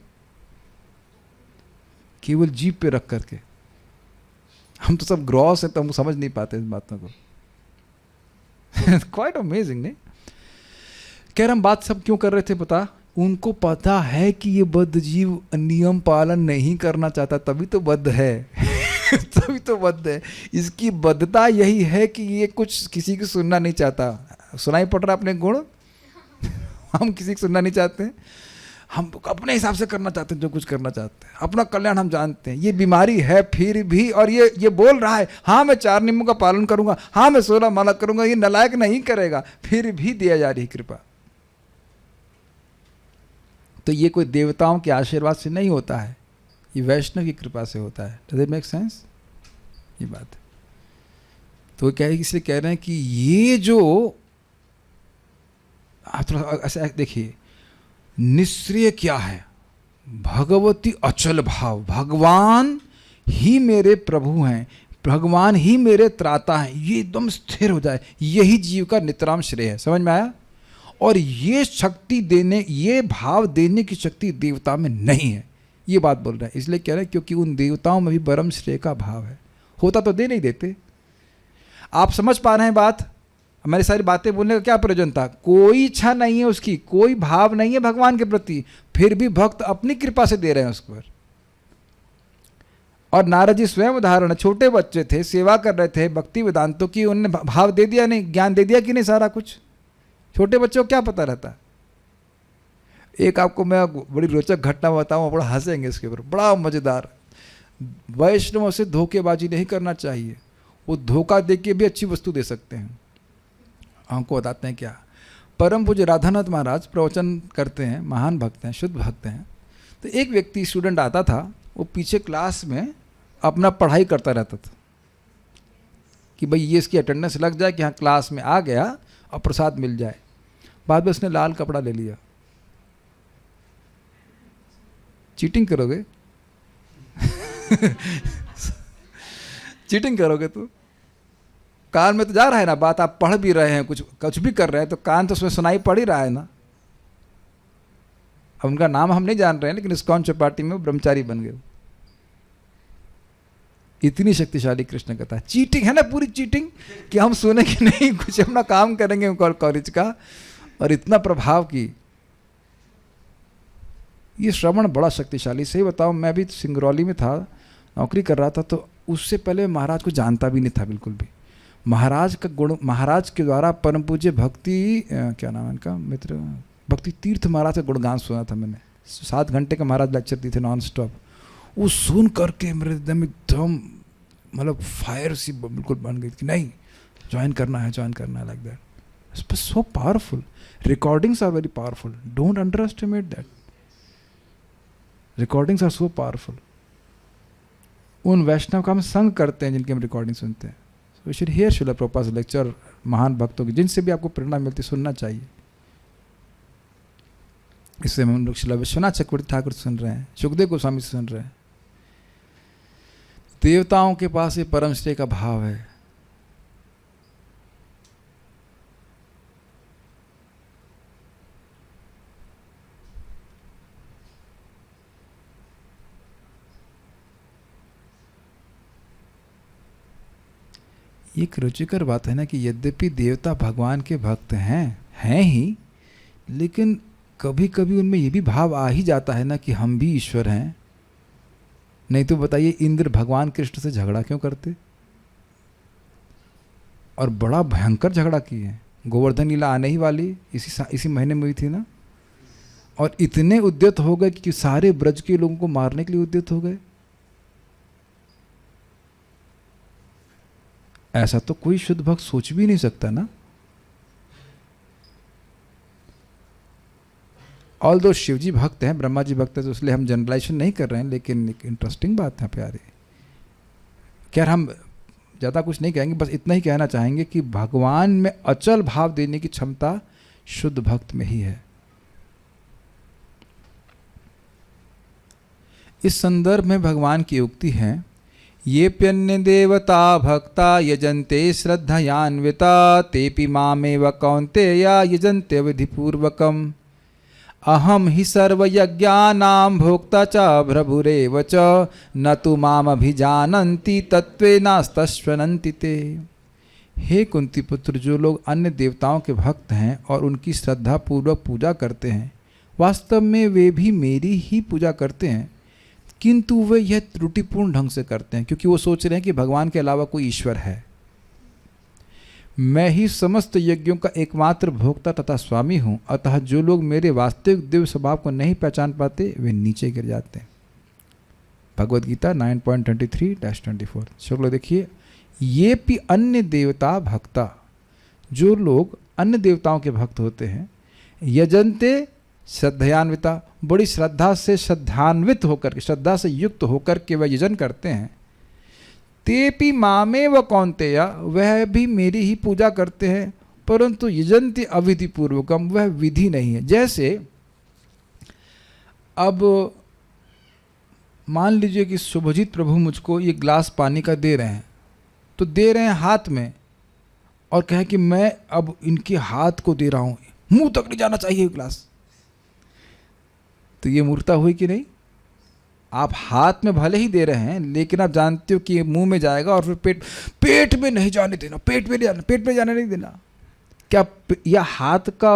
केवल जीभ पे रख करके। हम तो सब ग्रॉस है तो हम समझ नहीं पाते इस बातों को। क्वाइट अमेजिंग नहीं? कह रहे हम बात सब क्यों कर रहे थे पता? उनको पता है कि ये बद्ध जीव नियम पालन नहीं करना चाहता, तभी तो बद्ध है। तभी तो बद्ध है। इसकी बद्धता यही है कि ये कुछ किसी की सुनना नहीं चाहता। सुनाई पड़ रहा अपने गुण? हम किसी की सुनना नहीं चाहते, हम अपने हिसाब से करना चाहते हैं जो कुछ करना चाहते हैं, अपना कल्याण हम जानते हैं। ये बीमारी है फिर भी, और ये बोल रहा है हाँ मैं 4 नियमों का पालन करूंगा, हाँ मैं 16 माला करूंगा, ये नालायक नहीं करेगा, फिर भी दिया जा रही कृपा। तो ये कोई देवताओं के आशीर्वाद से नहीं होता है, ये वैष्णव की कृपा से होता है। Does it make sense? ये बात है। तो क्या है, इसलिए कह रहे हैं कि ये जो आप थोड़ा ऐसा देखिए, निश्चय क्या है? भगवती अचल भाव, भगवान ही मेरे प्रभु हैं, भगवान ही मेरे त्राता हैं, ये एकदम स्थिर हो जाए, यही जीव का नितराम श्रेय है। समझ में आया? और ये शक्ति देने, ये भाव देने की शक्ति देवता में नहीं है, ये बात बोल रहा है। इसलिए कह रहे हैं क्योंकि उन देवताओं में भी परम श्रेय का भाव है। होता तो दे नहीं देते। आप समझ पा रहे हैं बात? हमारी सारी बातें बोलने का क्या प्रयोजन था? कोई इच्छा नहीं है उसकी, कोई भाव नहीं है भगवान के प्रति, फिर भी भक्त अपनी कृपा से दे रहे हैं उस पर। और नारद जी स्वयं उदाहरण, छोटे बच्चे थे, सेवा कर रहे थे भक्ति वेदांतों की, उन्होंने भाव दे दिया नहीं, ज्ञान दे दिया कि नहीं सारा कुछ? छोटे बच्चों को क्या पता रहता? एक आपको मैं बड़ी रोचक घटना बताऊं, बड़ा हंसेंगे इसके ऊपर, बड़ा मजेदार। वैष्णव से धोखेबाजी नहीं करना चाहिए, वो धोखा दे के भी अच्छी वस्तु दे सकते हैं। हमको बताते हैं क्या, परम पूज्य राधानाथ महाराज प्रवचन करते हैं, महान भक्त हैं, शुद्ध भक्त हैं। तो एक व्यक्ति स्टूडेंट आता था, वो पीछे क्लास में अपना पढ़ाई करता रहता था कि भाई ये इसकी अटेंडेंस लग जाए कि हाँ क्लास में आ गया और प्रसाद मिल जाए। बाद में उसने लाल कपड़ा ले लिया। चीटिंग करोगे? चीटिंग करोगे तो कान में तो जा रहा है ना बात, आप पढ़ भी रहे हैं, कुछ भी कर रहे हैं, तो कान तो उसमें सुनाई पड़ ही रहा है ना। अब उनका नाम हम नहीं जान रहे हैं, लेकिन इस्कॉन चौपाटी में ब्रह्मचारी बन गए। इतनी शक्तिशाली कृष्ण कथा। चीटिंग है ना, पूरी चीटिंग कि हम सुने कि नहीं, कुछ अपना काम करेंगे कॉलेज का, और इतना प्रभाव की। ये श्रवण बड़ा शक्तिशाली। सही बताओ, मैं भी सिंगरौली में था, नौकरी कर रहा था, तो उससे पहले महाराज को जानता भी नहीं था बिल्कुल भी। महाराज का गुण, महाराज के द्वारा परम पूज्य भक्ति क्या नाम है इनका मित्र, भक्ति तीर्थ महाराज का गुणगान सुना था मैंने। 7 घंटे का महाराज लेक्चर दी थे नॉन स्टॉप। वो सुन करके मेरे एकदम मतलब फायर सी बिल्कुल बन गई कि नहीं, ज्वाइन करना है like that. It's so powerful. Recordings are very powerful, don't underestimate that. Recordings are so powerful. उन वैष्णव का हम संग करते हैं जिनकी हम रिकॉर्डिंग सुनते हैं। So we should hear Srila Prabhupada lecture, महान भक्तों की, जिनसे भी आपको प्रेरणा मिलती सुनना चाहिए। इससे हम लोग श्रील विश्वनाथ चक्रवर्ती ठाकुर सुन रहे हैं, सुखदेव गोस्वामी सुन रहे हैं। देवताओं के पास ये परम श्रेय का भाव है। एक रुचिकर बात है ना कि यद्यपि देवता भगवान के भक्त हैं ही, लेकिन कभी कभी उनमें ये भी भाव आ ही जाता है ना कि हम भी ईश्वर हैं। नहीं तो बताइए इंद्र भगवान कृष्ण से झगड़ा क्यों करते, और बड़ा भयंकर झगड़ा किए हैं। गोवर्धन लीला आने ही वाली इसी महीने में हुई थी ना, और इतने उद्यत हो गए कि सारे ब्रज के लोगों को मारने के लिए उद्यत हो गए। ऐसा तो कोई शुद्ध भक्त सोच भी नहीं सकता ना। ऑल दो शिव जी भक्त हैं, ब्रह्मा जी भक्त हैं, तो इसलिए हम जनरलाइजेशन नहीं कर रहे हैं, लेकिन एक इंटरेस्टिंग बात है प्यारे। खैर हम ज़्यादा कुछ नहीं कहेंगे, बस इतना ही कहना चाहेंगे कि भगवान में अचल भाव देने की क्षमता शुद्ध भक्त में ही है। इस संदर्भ में भगवान की उक्ति है, ये प्यन्य देवता भक्ता यजन्ते श्रद्धयान्विता तेपि मामेव कौन्तेया यजन्ते विधिपूर्वकम् अहम हि सर्वयज्ञानां भोक्ता च प्रभुरेव च न तु मामभिजानन्ति तत्त्वेनास्तश्वनन्ति ते। हे कुंती पुत्र, जो लोग अन्य देवताओं के भक्त हैं और उनकी श्रद्धा पूर्वक पूजा करते हैं, वास्तव में वे भी मेरी ही पूजा करते हैं, किंतु वे यह त्रुटिपूर्ण ढंग से करते हैं क्योंकि वो सोच रहे हैं कि भगवान के अलावा कोई ईश्वर है। मैं ही समस्त यज्ञों का एकमात्र भोक्ता तथा स्वामी हूँ, अतः जो लोग मेरे वास्तविक दिव्य स्वभाव को नहीं पहचान पाते वे नीचे गिर जाते हैं। भगवद गीता 9.23-24 शुक्ल देखिए, ये भी अन्य देवता भक्ता, जो लोग अन्य देवताओं के भक्त होते हैं, यजन्ते श्रद्धयान्विता, बड़ी श्रद्धा से श्रद्धान्वित होकर के, श्रद्धा से युक्त होकर के वह यजन करते हैं, तेपि मामेव कौन्तेय, वह भी मेरी ही पूजा करते हैं, परंतु यजन्ति अविधि पूर्वकम, वह विधि नहीं है। जैसे अब मान लीजिए कि शुभजीत प्रभु मुझको ये ग्लास पानी का दे रहे हैं, तो दे रहे हैं हाथ में और कहें कि मैं अब इनके हाथ को दे रहा हूँ, मुंह तक नहीं जाना चाहिए ग्लास, तो ये मूर्खता हुई कि नहीं? आप हाथ में भले ही दे रहे हैं, लेकिन आप जानते हो कि ये मुंह में जाएगा और फिर पेट में नहीं जाने देना, पेट में जाने नहीं देना। क्या यह हाथ का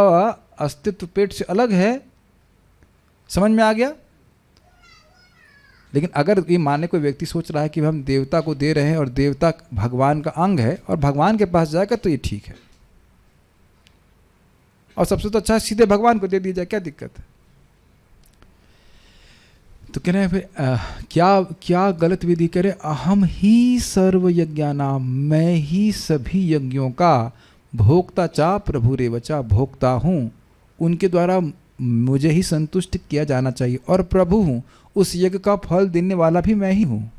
अस्तित्व पेट से अलग है? समझ में आ गया? लेकिन अगर ये माने कोई व्यक्ति सोच रहा है कि हम देवता को दे रहे हैं और देवता भगवान का अंग है और भगवान के पास जाएगा तो ये ठीक है, और सबसे तो अच्छा सीधे भगवान को दे दिया जाए, क्या दिक्कत है? तो कह रहे हैं फिर क्या गलत विधि करे? अहम ही सर्व यज्ञानाम, मैं ही सभी यज्ञों का भोक्ता चा प्रभुरेवचा, भोक्ता हूँ, उनके द्वारा मुझे ही संतुष्ट किया जाना चाहिए, और प्रभु हूँ, उस यज्ञ का फल देने वाला भी मैं ही हूँ।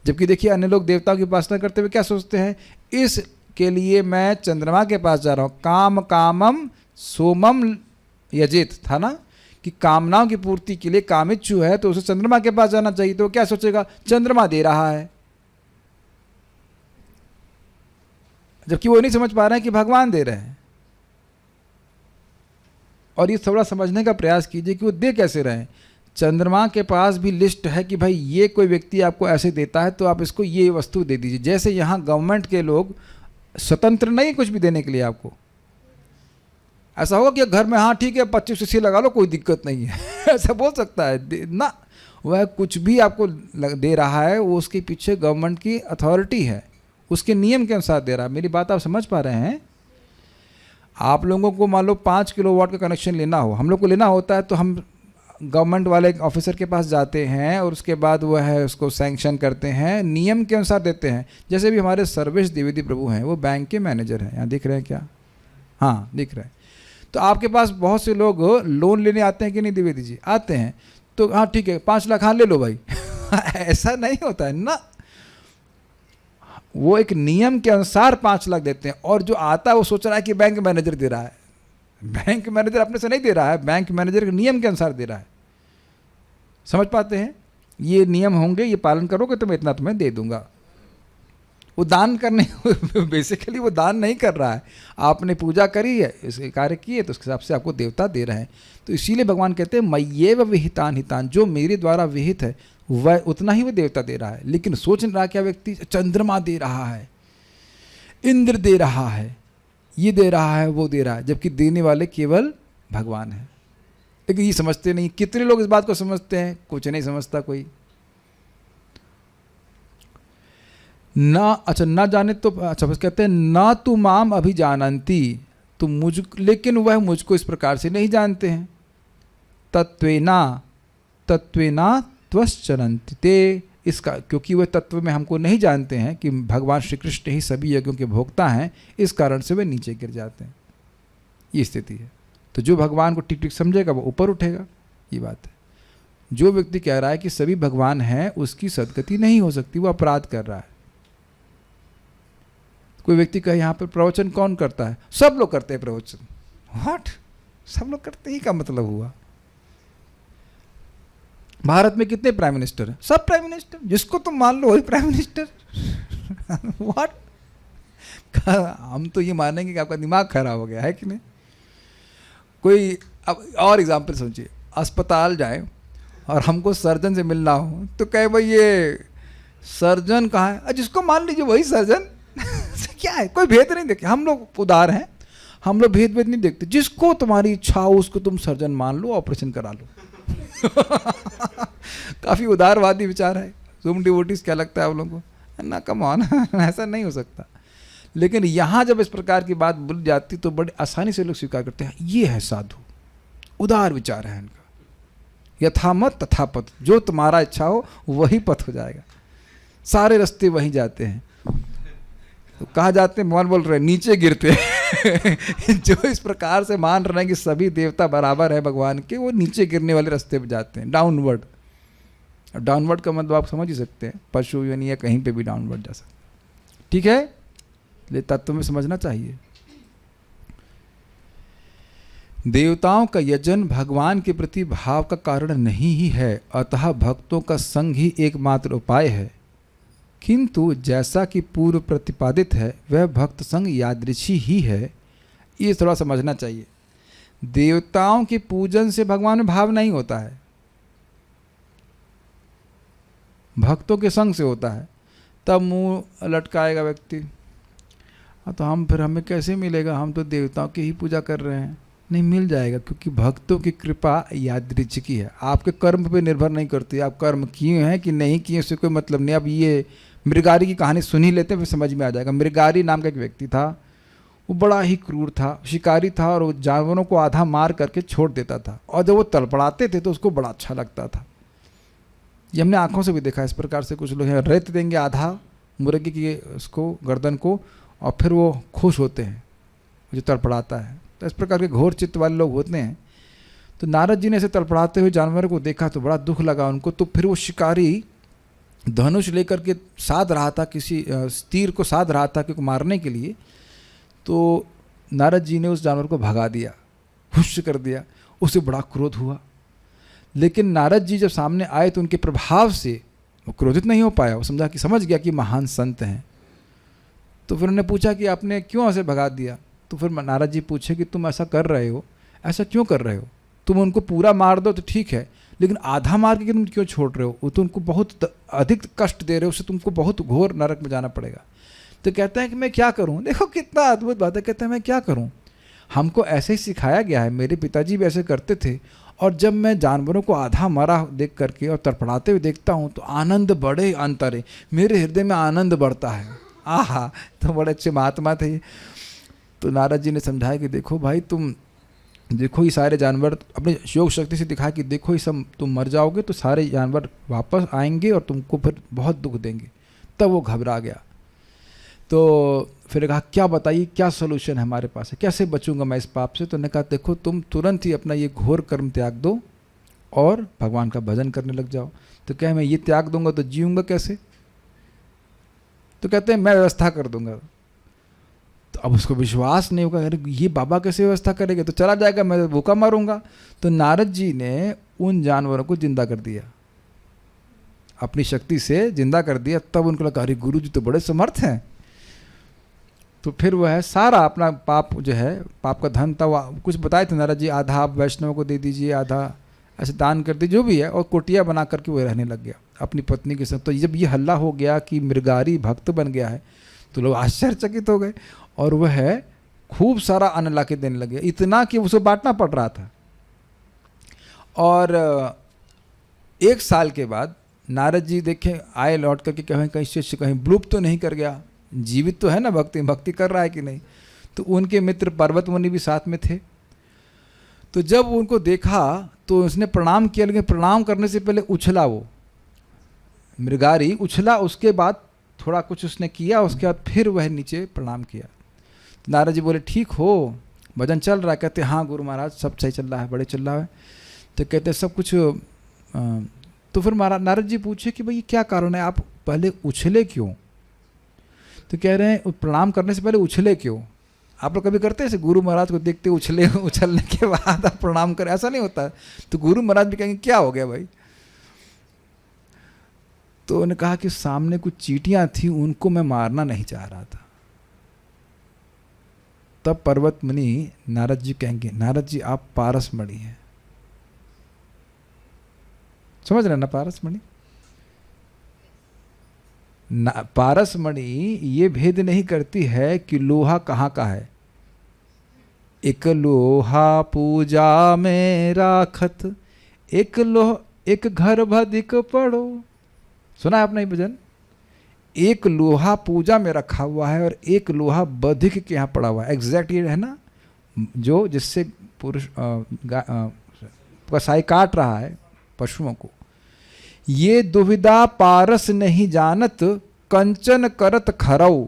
जबकि देखिए अन्य लोग देवताओं की उपासना करते हुए क्या सोचते हैं, इसके लिए मैं चंद्रमा के पास जा रहा हूँ, काम कामम सोमम यजेत था ना, कि कामनाओं की पूर्ति के लिए कामिच्छु है तो उसे चंद्रमा के पास जाना चाहिए, तो क्या सोचेगा, चंद्रमा दे रहा है, जबकि वो नहीं समझ पा रहे हैं कि भगवान दे रहे हैं। और ये थोड़ा समझने का प्रयास कीजिए कि वो दे कैसे रहे हैं। चंद्रमा के पास भी लिस्ट है कि भाई ये कोई व्यक्ति आपको ऐसे देता है तो आप इसको ये वस्तु दे दीजिए। जैसे यहाँ गवर्नमेंट के लोग स्वतंत्र नहीं कुछ भी देने के लिए, आपको ऐसा होगा कि घर में हाँ ठीक है 25 शीशी लगा लो कोई दिक्कत नहीं है ऐसा बोल सकता है ना? वह कुछ भी आपको दे रहा है वो उसके पीछे गवर्नमेंट की अथॉरिटी है, उसके नियम के अनुसार दे रहा है। मेरी बात आप समझ पा रहे हैं? आप लोगों को मान लो 5 किलोवाट का कनेक्शन लेना हो, हम लोग को लेना होता है तो हम गवर्नमेंट वाले ऑफिसर के पास जाते हैं और उसके बाद वो है उसको सैंक्शन करते हैं, नियम के अनुसार देते हैं। जैसे भी हमारे सर्वेश द्विवेदी प्रभु हैं, वो बैंक के मैनेजर हैं, यहाँ दिख रहे हैं क्या? हाँ दिख रहे हैं। तो आपके पास बहुत से लोग लोन लेने आते हैं कि नहीं द्विवेदी जी? आते हैं। तो हाँ ठीक है 5 लाख, हाँ ले लो भाई ऐसा नहीं होता है ना, वो एक नियम के अनुसार 5 लाख देते हैं। और जो आता है वो सोच रहा है कि बैंक मैनेजर दे रहा है। बैंक मैनेजर अपने से नहीं दे रहा है, बैंक मैनेजर के नियम के अनुसार दे रहा है। समझ पाते हैं? ये नियम होंगे, ये पालन करोगे तो मैं इतना तुम्हें दे दूंगा। वो दान करने बेसिकली वो दान नहीं कर रहा है, आपने पूजा करी है, इसके कार्य किए तो उसके हिसाब से आपको देवता दे रहे हैं। तो इसीलिए भगवान कहते हैं मय्येव विहितान हितान, जो मेरे द्वारा विहित है वह उतना ही वो देवता दे रहा है। लेकिन सोच रहा क्या व्यक्ति, चंद्रमा दे रहा है, इंद्र दे रहा है, ये दे रहा है, वो दे रहा है, जबकि देने वाले केवल भगवान है। लेकिन ये समझते नहीं। कितने लोग इस बात को समझते हैं? कुछ नहीं समझता कोई ना। अच्छा ना जाने तो अच्छा बस कहते हैं ना तू माम अभी जानंती, तो लेकिन वह मुझको इस प्रकार से नहीं जानते हैं। तत्वेना तत्वेना त्वश्चरन्ति ते, इसका क्योंकि वह तत्व में हमको नहीं जानते हैं कि भगवान श्री कृष्ण ही सभी यज्ञों के भोक्ता हैं, इस कारण से वे नीचे गिर जाते हैं। ये स्थिति है। तो जो भगवान को ठीक ठीक समझेगा वो ऊपर उठेगा, ये बात है। जो व्यक्ति कह रहा है कि सभी भगवान हैं, उसकी सदगति नहीं हो सकती, वो अपराध कर रहा है। कोई व्यक्ति कहे यहाँ पर प्रवचन कौन करता है? सब लोग करते हैं प्रवचन। व्हाट? सब लोग करते ही का मतलब हुआ? भारत में कितने प्राइम मिनिस्टर हैं? सब प्राइम मिनिस्टर, जिसको तुम मान लो वही प्राइम मिनिस्टर। व्हाट? हम तो ये मानेंगे कि आपका दिमाग खराब हो गया है कि नहीं। कोई अब और एग्जाम्पल सोचिए, अस्पताल जाए और हमको सर्जन से मिलना हो तो कहे भाई ये सर्जन कहाँ है? जिसको मान लीजिए वही सर्जन। क्या है, कोई भेद नहीं देखते। हम लोग उदार हैं, हम लोग भेद नहीं देखते। जिसको तुम्हारी इच्छा हो उसको तुम सर्जन मान लो, ऑपरेशन करा लो। काफी उदारवादी विचार है। तुम डिवोटीज क्या लगता है आप लोगों को? ना कम ऑन, ऐसा नहीं हो सकता। लेकिन यहाँ जब इस प्रकार की बात बोल जाती तो बड़े आसानी से लोग स्वीकार करते हैं, ये है साधु, उदार विचार है इनका। यथामत तथा पथ, जो तुम्हारा इच्छा हो वही पथ हो जाएगा, सारे रास्ते वहीं जाते हैं। तो कहा जाते हैं, भगवान बोल रहे हैं नीचे गिरते हैं। जो इस प्रकार से मान रहे हैं कि सभी देवता बराबर है भगवान के, वो नीचे गिरने वाले रास्ते पे जाते हैं, डाउनवर्ड। डाउनवर्ड का मतलब आप समझ ही सकते हैं, पशु यानी या कहीं पे भी डाउनवर्ड जा सकते। ठीक है, ले तत्व में समझना चाहिए। देवताओं का यजन भगवान के प्रति भाव का कारण नहीं ही है, अतः भक्तों का संग ही एकमात्र उपाय है। किंतु जैसा कि पूर्व प्रतिपादित है, वह भक्त संग यादृच्छी ही है। ये थोड़ा समझना चाहिए। देवताओं के पूजन से भगवान में भाव नहीं होता है, भक्तों के संग से होता है। तब मुंह लटकाएगा व्यक्ति, तो हम फिर हमें कैसे मिलेगा, हम तो देवताओं की ही पूजा कर रहे हैं। नहीं मिल जाएगा, क्योंकि भक्तों की कृपा यादृच्छिकी है, आपके कर्म पे निर्भर नहीं करती। आप कर्म किए हैं कि नहीं किए उससे कोई मतलब नहीं। अब ये मृगारी की कहानी सुन ही लेते हैं, फिर समझ में आ जाएगा। मृगारी नाम का एक व्यक्ति था, वो बड़ा ही क्रूर था, शिकारी था, और वो जानवरों को आधा मार करके छोड़ देता था, और जब वो तड़पड़ाते थे तो उसको बड़ा अच्छा लगता था। ये हमने आंखों से भी देखा। इस प्रकार से कुछ लोग हैं, रेत देंगे आधा मुर्गी की उसको गर्दन को, और फिर वो खुश होते हैं जो तड़पड़ाता है। तो इस प्रकार के घोर चित्त वाले लोग होते हैं। तो नारद जी ने ऐसे तड़पड़ाते हुए जानवरों को देखा तो बड़ा दुख लगा उनको। तो फिर वो शिकारी धनुष लेकर के साध रहा था, किसी तीर को साध रहा था कि मारने के लिए। तो नारद जी ने उस जानवर को भगा दिया, खुश कर दिया। उसे बड़ा क्रोध हुआ। लेकिन नारद जी जब सामने आए तो उनके प्रभाव से वो क्रोधित नहीं हो पाया। वो समझ गया कि महान संत हैं। तो फिर उन्होंने पूछा कि आपने क्यों ऐसे भगा दिया? तो फिर नारद जी पूछे कि तुम ऐसा कर रहे हो, ऐसा क्यों कर रहे हो? तुम उनको पूरा मार दो तो ठीक है, लेकिन आधा मार के तुम क्यों छोड़ रहे हो? वो तो उनको बहुत अधिक कष्ट दे रहे हो, उससे तुमको बहुत घोर नरक में जाना पड़ेगा। तो कहते हैं कि मैं क्या करूं? देखो कितना अद्भुत बात है। कहते हैं मैं क्या करूं, हमको ऐसे ही सिखाया गया है, मेरे पिताजी भी ऐसे करते थे। और जब मैं जानवरों को आधा मरा देख करके और तड़पड़ाते हुए देखता हूँ तो आनंद बड़े अंतरे, मेरे हृदय में आनंद बढ़ता है। आहा, तो बड़े अच्छे महात्मा थे। तो नारद जी ने समझाया कि देखो भाई, तुम देखो ये सारे जानवर, अपनी योग शक्ति से दिखा कि देखो ये सब तुम मर जाओगे तो सारे जानवर वापस आएंगे और तुमको फिर बहुत दुख देंगे। तब वो घबरा गया। तो फिर कहा क्या बताइए क्या सोल्यूशन है हमारे पास है, कैसे बचूंगा मैं इस पाप से। तो उन्होंने कहा देखो तुम तुरंत ही अपना ये घोर कर्म त्याग दो और भगवान का भजन करने लग जाओ। तो क्या मैं ये त्याग दूंगा तो जीऊँगा कैसे? तो कहते हैं मैं व्यवस्था कर दूंगा। तो अब उसको विश्वास नहीं होगा, अरे ये बाबा कैसे व्यवस्था करेंगे, तो चला जाएगा, मैं भूखा मारूंगा। तो नारद जी ने उन जानवरों को जिंदा कर दिया, अपनी शक्ति से जिंदा कर दिया। तब उनको लगा अरे गुरु जी तो बड़े समर्थ हैं। तो फिर वह सारा अपना पाप जो है, पाप का धन था, वो कुछ बताए थे नारद जी, आधा आप वैष्णव को दे दीजिए, आधा ऐसे दान कर दीजिए, जो भी है, और कुटिया बना करके वो रहने लग गया अपनी पत्नी के साथ। तो जब ये हल्ला हो गया कि मृगारी भक्त बन गया है तो लोग आश्चर्यचकित हो गए और वह खूब सारा अन्न ला के देने लगे, इतना कि उसे बांटना पड़ रहा था। और 1 साल के बाद नारद जी देखे आए लौट करके, कहीं शिष्य कहीं ब्लूप तो नहीं कर गया, जीवित तो है ना, भक्ति कर रहा है कि नहीं। तो उनके मित्र पर्वत मुनि भी साथ में थे। तो जब उनको देखा तो उसने प्रणाम किया, लेकिन प्रणाम करने से पहले उछला, वो मृगारी उछला, उसके बाद थोड़ा कुछ उसने किया, उसके बाद फिर वह नीचे प्रणाम किया। तो नारद जी बोले ठीक हो, भजन चल रहा है? कहते हाँ गुरु महाराज सब सही चल रहा है, बड़े चल रहा है। तो कहते सब कुछ। तो फिर महाराज नारद जी पूछे कि भाई क्या कारण है, आप पहले उछले क्यों? तो कह रहे हैं प्रणाम करने से पहले उछले क्यों? आप लोग कभी करते हैं ऐसे, गुरु महाराज को देखते उछलने के बाद आप प्रणाम करें? ऐसा नहीं होता। तो गुरु महाराज भी कहेंगे क्या हो गया भाई? तो उन्होंने कहा कि सामने कुछ चींटियां थी, उनको मैं मारना नहीं चाह रहा था। तब पर्वत मुनि नारद जी कहेंगे नारद जी आप पारस मणि हैं, समझ रहे ना? पारस मणि, पारस मणि ये भेद नहीं करती है कि लोहा कहाँ का है। एक लोहा पूजा में राखत, एक घर भदिक पड़ो। सुना है आपने ये भजन? एक लोहा पूजा में रखा हुआ है और एक लोहा बधिक के यहाँ पड़ा हुआ है। एग्जैक्ट ये है ना, जो जिससे पुरुष कसाई काट रहा है पशुओं को। ये दुविधा पारस नहीं जानत, कंचन करत खरऊ।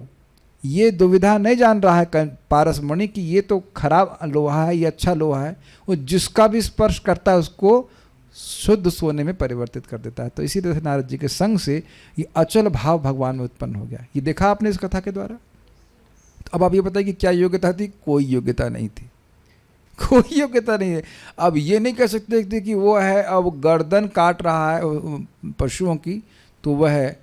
ये दुविधा नहीं जान रहा है पारस मणि कि ये तो खराब लोहा है, ये अच्छा लोहा है। वो जिसका भी स्पर्श करता है उसको शुद्ध सोने में परिवर्तित कर देता है। तो इसी तरह से नारद जी के संग से ये अचल भाव भगवान में उत्पन्न हो गया। ये देखा आपने इस कथा के द्वारा। तो अब आप ये बताइए कि क्या योग्यता थी? कोई योग्यता नहीं थी, कोई योग्यता नहीं है। अब ये नहीं कह सकते थे कि वो है अब गर्दन काट रहा है पशुओं की तो वह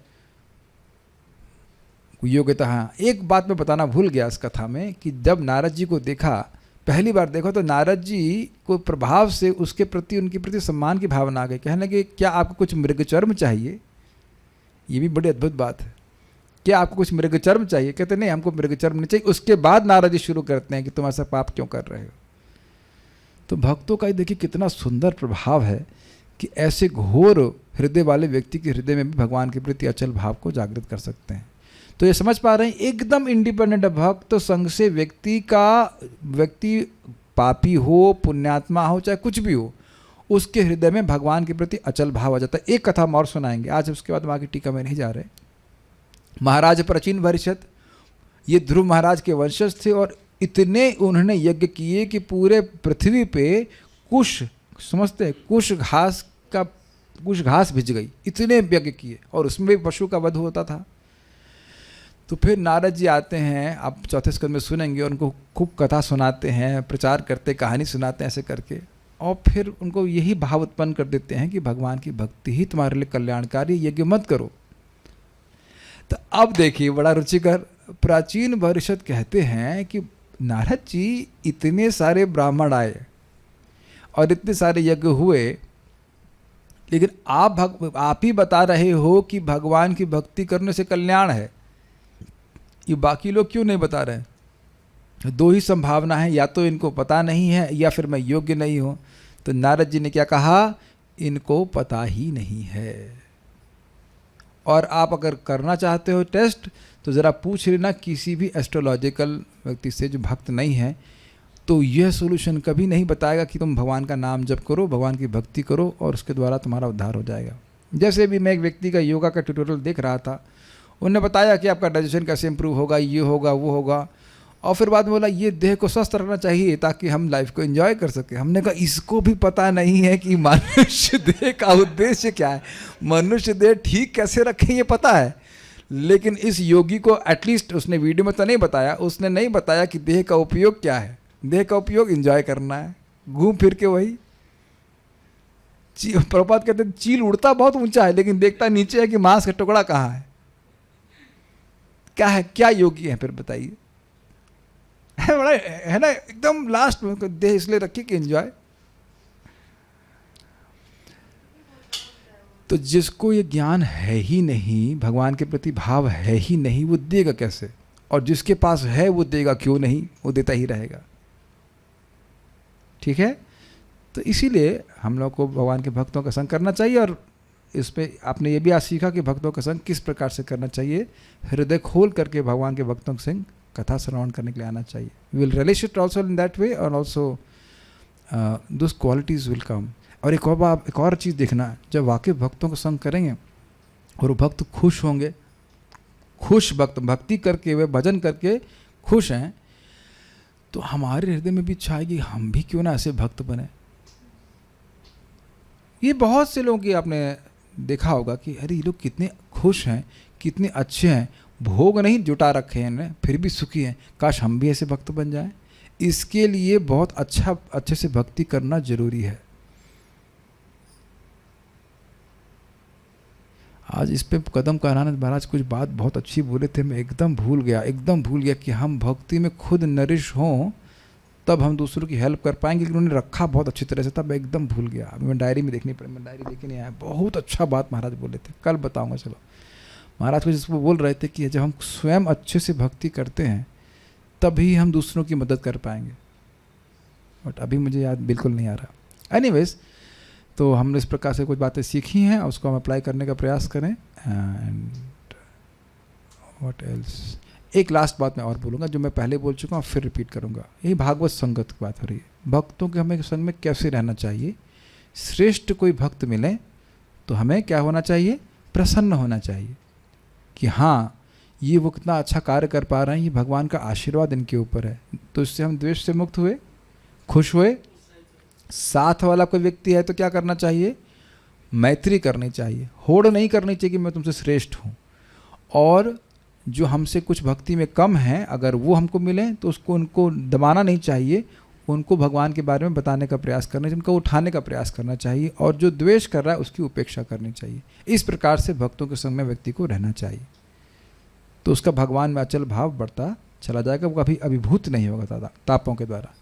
योग्यता। हाँ, एक बात मैं बताना भूल गया इस कथा में कि जब नारद जी को देखा, पहली बार देखो, तो नारद जी को प्रभाव से उसके प्रति, उनके प्रति सम्मान की भावना आ गई। कहने लगे क्या आपको कुछ मृगचर्म चाहिए? ये भी बड़ी अद्भुत बात है, क्या आपको कुछ मृगचर्म चाहिए? कहते नहीं हमको मृगचर्म नहीं चाहिए। उसके बाद नारद जी शुरू करते हैं कि तुम ऐसा पाप क्यों कर रहे हो। तो भक्तों का ये देखिए कितना सुंदर प्रभाव है कि ऐसे घोर हृदय वाले व्यक्ति के हृदय में भी भगवान के प्रति अचल भाव को जागृत कर सकते हैं। तो ये समझ पा रहे हैं, एकदम इंडिपेंडेंट भक्त तो संग से व्यक्ति पापी हो, पुण्यात्मा हो, चाहे कुछ भी हो, उसके हृदय में भगवान के प्रति अचल भाव आ जाता है। एक कथा हम और सुनाएंगे आज, उसके बाद बाकी टीका में नहीं जा रहे। महाराज प्राचीन भरिष्यत, ये ध्रुव महाराज के वंशज थे और इतने उन्होंने यज्ञ किए कि पूरे पृथ्वी पे कुश, समझते हैं, कुश घास भिज गई, इतने यज्ञ किए और उसमें भी पशु का वध होता था। तो फिर नारद जी आते हैं, आप चौथे स्कंद में सुनेंगे, और उनको खूब कथा सुनाते हैं, प्रचार करते, कहानी सुनाते हैं ऐसे करके, और फिर उनको यही भाव उत्पन्न कर देते हैं कि भगवान की भक्ति ही तुम्हारे लिए कल्याणकारी, यज्ञ मत करो। तो अब देखिए बड़ा रुचिकर, प्राचीन भविष्यत कहते हैं कि नारद जी इतने सारे ब्राह्मण आए और इतने सारे यज्ञ हुए, लेकिन आप ही बता रहे हो कि भगवान की भक्ति करने से कल्याण है, ये बाकी लोग क्यों नहीं बता रहे? दो ही संभावना है, या तो इनको पता नहीं है या फिर मैं योग्य नहीं हूँ। तो नारद जी ने क्या कहा? इनको पता ही नहीं है। और आप अगर करना चाहते हो टेस्ट तो ज़रा पूछ लेना किसी भी एस्ट्रोलॉजिकल व्यक्ति से जो भक्त नहीं है, तो यह सोल्यूशन कभी नहीं बताएगा कि तुम भगवान का नाम जप करो, भगवान की भक्ति करो और उसके द्वारा तुम्हारा उद्धार हो जाएगा। जैसे भी मैं एक व्यक्ति का योगा का ट्यूटोरियल देख रहा था, उन्होंने बताया कि आपका डाइजेशन कैसे इंप्रूव होगा, ये होगा वो होगा, और फिर बाद में बोला ये देह को स्वस्थ रखना चाहिए ताकि हम लाइफ को एंजॉय कर सकें। हमने कहा इसको भी पता नहीं है कि मनुष्य देह का उद्देश्य क्या है, मनुष्य देह ठीक कैसे रखें ये पता है, लेकिन इस योगी को एटलीस्ट उसने वीडियो में तो नहीं बताया, उसने नहीं बताया कि देह का उपयोग क्या है। देह का उपयोग एंजॉय करना है, घूम फिर के वही। प्रभुपाद कहते हैं चील उड़ता बहुत ऊंचा है लेकिन देखता नीचे है कि मांस का टुकड़ा कहाँ है। क्या है, क्या योगी है फिर बताइए? है बड़ा, है ना, एकदम लास्ट में देह इसलिए रखी कि एंजॉय। तो जिसको ये ज्ञान है ही नहीं, भगवान के प्रति भाव है ही नहीं, वो देगा कैसे? और जिसके पास है वो देगा क्यों नहीं, वो देता ही रहेगा। ठीक है, तो इसीलिए हम लोग को भगवान के भक्तों का संग करना चाहिए। और इस पे आपने ये भी आज सीखा कि भक्तों का संग किस प्रकार से करना चाहिए। हृदय खोल करके भगवान के भक्तों के संग कथा श्रवण करने के लिए आना चाहिए। Will release it also in that way और also those qualities will come. और एक और चीज़ देखना, जब वाकई भक्तों का संग करेंगे और वो भक्त खुश होंगे, खुश भक्त भक्ति करके वे भजन करके खुश हैं, तो हमारे हृदय में भी इच्छा आएगी हम भी क्यों ना ऐसे भक्त बने। ये बहुत से लोगों की आपने देखा होगा कि अरे ये लोग कितने खुश हैं, कितने अच्छे हैं, भोग नहीं जुटा रखे हैं इन्होंने फिर भी सुखी हैं, काश हम भी ऐसे भक्त बन जाएं। इसके लिए बहुत अच्छे से भक्ति करना जरूरी है। आज इस पे कदम कायनानंद महाराज कुछ बात बहुत अच्छी बोले थे, मैं एकदम भूल गया कि हम भक्ति में खुद नरिश हों तब हम दूसरों की हेल्प कर पाएंगे। लेकिन उन्होंने रखा बहुत अच्छी तरह से, तब मैं एकदम भूल गया। अभी मैं डायरी में देखनी पड़ी, मैं डायरी लेके नहीं आया। बहुत अच्छा बात महाराज बोले थे, कल बताऊंगा। चलो, महाराज कुछ इसको बोल रहे थे कि जब हम स्वयं अच्छे से भक्ति करते हैं तभी हम दूसरों की मदद कर पाएंगे, बट अभी मुझे याद बिल्कुल नहीं आ रहा। एनीवेज, तो हमने इस प्रकार से कुछ बातें सीखी हैं, उसको हम अप्लाई करने का प्रयास करें। एंड व्हाट एल्स, एक लास्ट बात मैं और बोलूँगा जो मैं पहले बोल चुका हूँ, फिर रिपीट करूँगा। यही भागवत संगत की बात हो रही है। भक्तों के हमें संग में कैसे रहना चाहिए। श्रेष्ठ कोई भक्त मिले तो हमें क्या होना चाहिए, प्रसन्न होना चाहिए कि हाँ ये वो कितना अच्छा कार्य कर पा रहे हैं, ये भगवान का आशीर्वाद इनके ऊपर है। तो इससे हम द्वेष से मुक्त हुए, खुश हुए। साथ वाला कोई व्यक्ति है तो क्या करना चाहिए, मैत्री करनी चाहिए, होड़ नहीं करनी चाहिए कि मैं तुमसे श्रेष्ठ हूँ। और जो हमसे कुछ भक्ति में कम हैं, अगर वो हमको मिलें तो उनको दबाना नहीं चाहिए, उनको भगवान के बारे में बताने का प्रयास करना चाहिए, उनको उठाने का प्रयास करना चाहिए। और जो द्वेष कर रहा है उसकी उपेक्षा करनी चाहिए। इस प्रकार से भक्तों के संग में व्यक्ति को रहना चाहिए, तो उसका भगवान में अचल भाव बढ़ता चला जाएगा। वो कभी अभिभूत नहीं होगा तापों के द्वारा।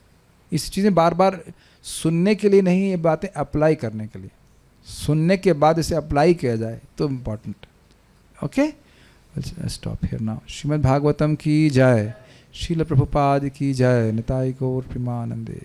इस चीज़ें बार बार सुनने के लिए नहीं, ये बातें अप्लाई करने के लिए। सुनने के बाद इसे अप्लाई किया जाए तो important. Okay, stop here now. Shrimad Bhagavatam की जय, श्रील प्रभुपाद की जय, निताई गौर प्रेमानंदे।